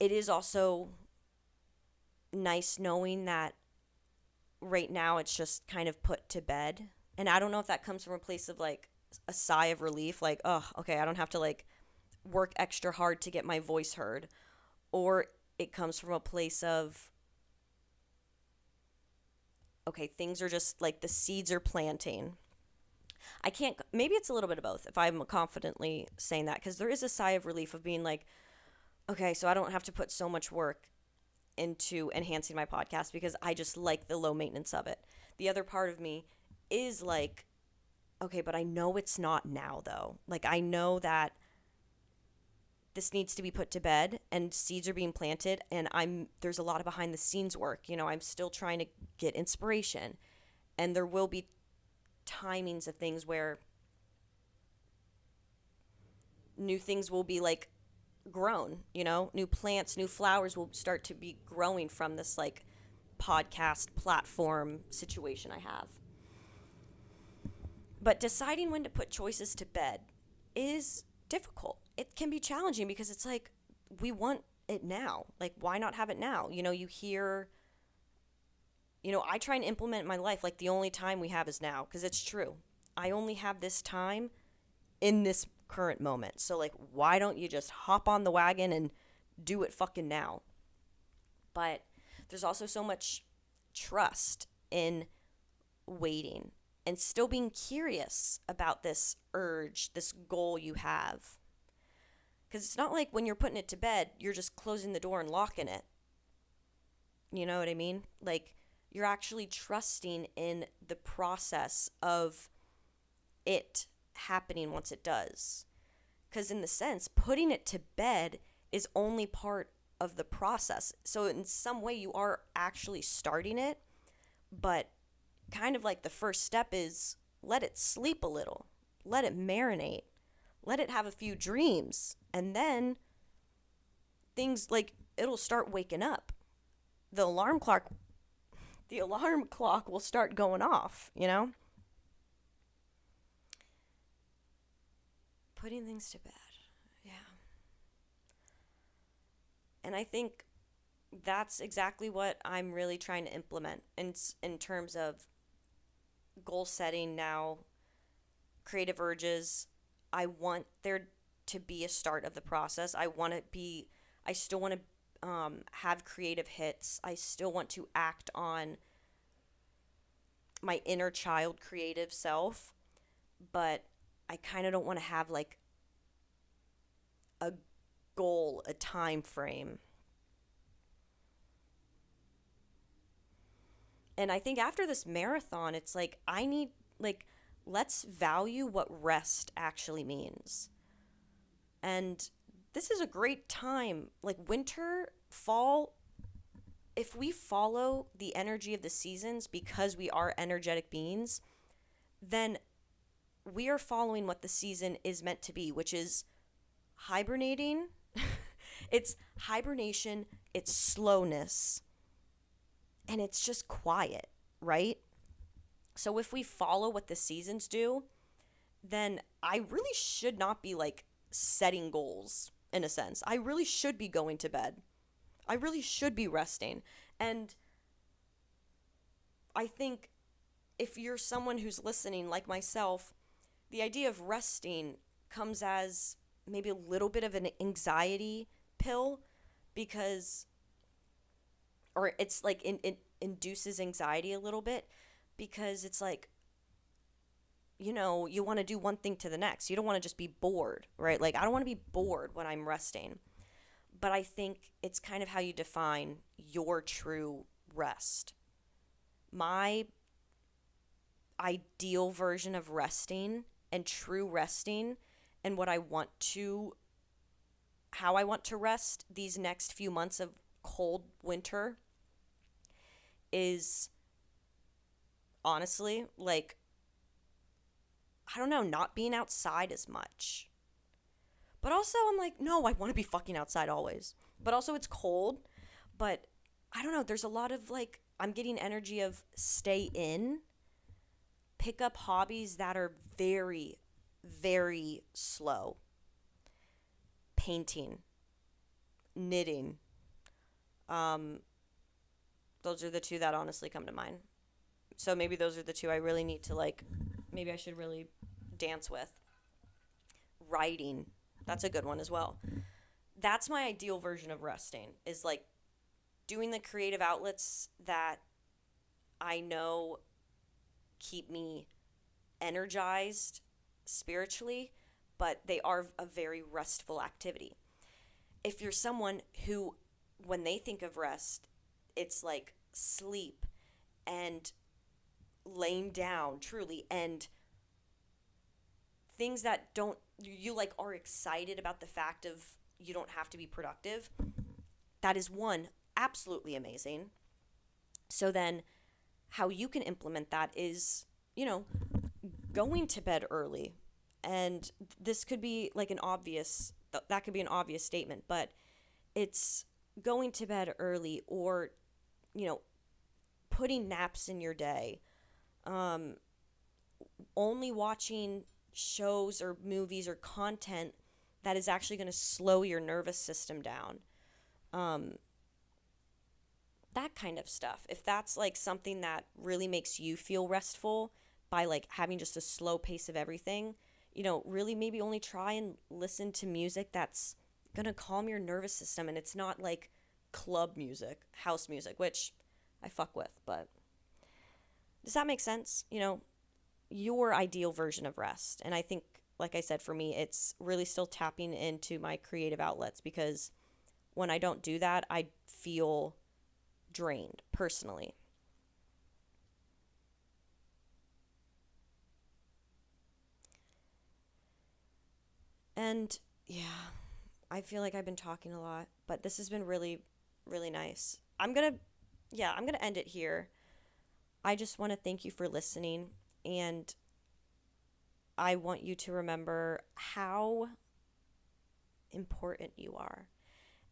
S1: it is also nice knowing that right now it's just kind of put to bed. And I don't know if that comes from a place of like a sigh of relief, like, oh, okay, I don't have to like work extra hard to get my voice heard. Or it comes from a place of, okay, things are just like the seeds are planting. Maybe it's a little bit of both if I'm confidently saying that, because there is a sigh of relief of being like, okay, so I don't have to put so much work into enhancing my podcast because I just like the low maintenance of it. The other part of me is like, okay, but I know it's not now though. Like, I know that this needs to be put to bed and seeds are being planted, and there's a lot of behind the scenes work. I'm still trying to get inspiration, and there will be timings of things where new things will be like grown, new plants, new flowers will start to be growing from this like podcast platform situation I have. But deciding when to put choices to bed is difficult. It can be challenging because it's like, we want it now. Like, why not have it now? You hear I try and implement in my life like the only time we have is now, because it's true. I only have this time in this current moment. So, like, why don't you just hop on the wagon and do it fucking now? But there's also so much trust in waiting and still being curious about this urge, this goal you have. Because it's not like when you're putting it to bed, you're just closing the door and locking it. You know what I mean? Like, you're actually trusting in the process of it happening once it does. Because in the sense, putting it to bed is only part of the process. So in some way, you are actually starting it, but kind of like the first step is let it sleep a little, let it marinate, let it have a few dreams, and then things like it'll start waking up. The alarm clock will start going off, Putting things to bed. Yeah. And I think that's exactly what I'm really trying to implement in terms of goal setting now, creative urges. I want there to be a start of the process. I still want to have creative hits. I still want to act on my inner child creative self, but I kind of don't want to have like a goal, a time frame. And I think after this marathon, it's like let's value what rest actually means. And this is a great time, like winter, fall. If we follow the energy of the seasons because we are energetic beings, then we are following what the season is meant to be, which is hibernating. It's hibernation, it's slowness, and it's just quiet, right? So if we follow what the seasons do, then I really should not be like setting goals in a sense. I really should be going to bed. I really should be resting. And I think if you're someone who's listening like myself, the idea of resting comes as maybe a little bit of an anxiety pill because, or it's like it induces anxiety a little bit because it's like, you want to do one thing to the next. You don't want to just be bored, right? Like, I don't want to be bored when I'm resting. But I think it's kind of how you define your true rest. My ideal version of resting and true resting and how I want to rest these next few months of cold winter is honestly like, I don't know, not being outside as much. But also I'm like, no, I want to be fucking outside always. But also it's cold. But I don't know, there's a lot of like, I'm getting energy of stay in, pick up hobbies that are very, very slow. Painting, knitting. Those are the two that honestly come to mind. So maybe those are the two I really need to like, maybe I should really dance with. Writing. That's a good one as well. That's my ideal version of resting, is like doing the creative outlets that I know keep me energized spiritually, but they are a very restful activity. If you're someone who, when they think of rest, it's like sleep and laying down truly, and things that don't, you like are excited about the fact of you don't have to be productive, that is one, absolutely amazing. So then how you can implement that is, going to bed early. And this could be like that could be an obvious statement, but it's going to bed early, or, putting naps in your day, only watching shows or movies or content that is actually going to slow your nervous system down. that kind of stuff. If that's like something that really makes you feel restful by like having just a slow pace of everything, really maybe only try and listen to music that's gonna calm your nervous system, and it's not like club music, house music, which I fuck with, but does that make sense? Your ideal version of rest. And I think, like I said, for me, it's really still tapping into my creative outlets, because when I don't do that, I feel drained personally. And yeah, I feel like I've been talking a lot, but this has been really, really nice. I'm going to end it here. I just want to thank you for listening. And I want you to remember how important you are.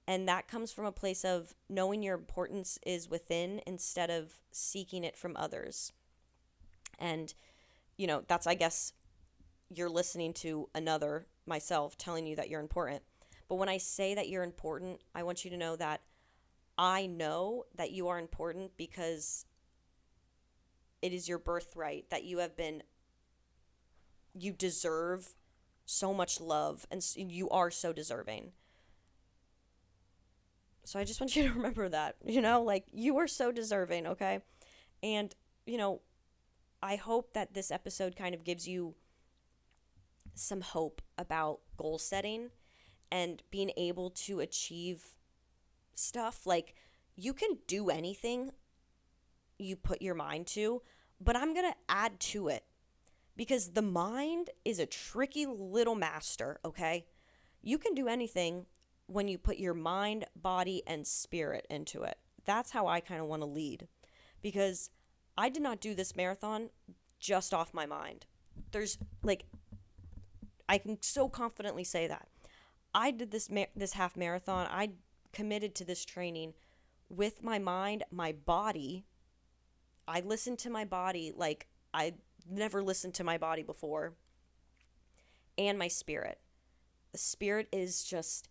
S1: And that comes from a place of knowing your importance is within instead of seeking it from others. And, that's, I guess, you're listening to another, myself, telling you that you're important. But when I say that you're important, I want you to know that I know that you are important, because it is your birthright, that you deserve so much love, and you are so deserving. So I just want you to remember that, like you are so deserving, okay? And, I hope that this episode kind of gives you some hope about goal setting and being able to achieve stuff. Like, you can do anything you put your mind to, but I'm going to add to it, because the mind is a tricky little master, okay? You can do anything when you put your mind, body, and spirit into it. That's how I kind of want to lead, because I did not do this marathon just off my mind. There's like, I can so confidently say that. I did this half marathon. I committed to this training with my mind, my body. I listened to my body like I never listened to my body before, and my spirit. The spirit is just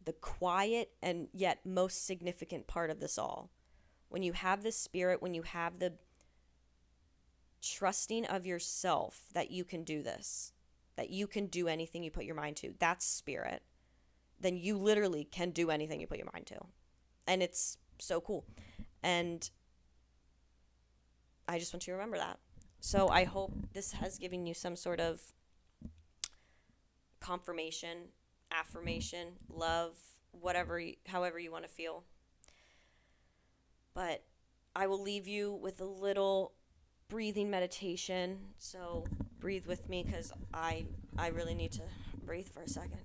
S1: the quiet and yet most significant part of this all. When you have the spirit, when you have the trusting of yourself that you can do this, that you can do anything you put your mind to, that's spirit, then you literally can do anything you put your mind to. And it's so cool. And I just want you to remember that. So I hope this has given you some sort of confirmation, affirmation, love, however you want to feel. But I will leave you with a little breathing meditation. So breathe with me, because I really need to breathe for a second.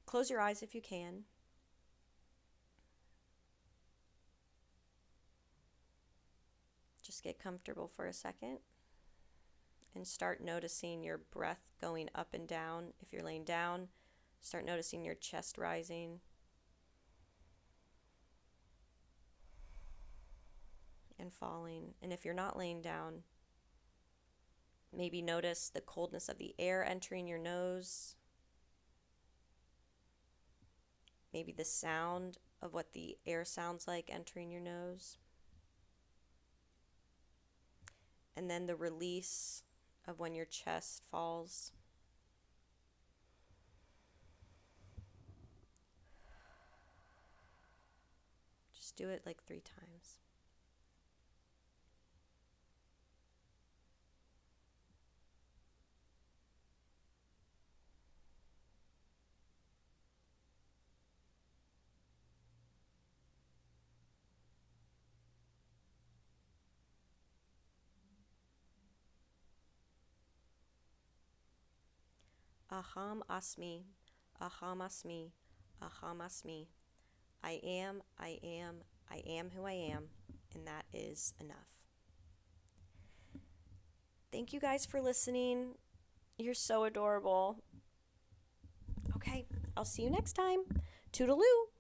S1: Close your eyes if you can. Just get comfortable for a second and start noticing your breath going up and down. If you're laying down, start noticing your chest rising and falling. And if you're not laying down, maybe notice the coldness of the air entering your nose. Maybe the sound of what the air sounds like entering your nose. And then the release of when your chest falls. Just do it like 3 times. Aham asmi, aham asmi, aham asmi. I am who I am, and that is enough. Thank you guys for listening. You're so adorable. Okay, I'll see you next time. Toodaloo.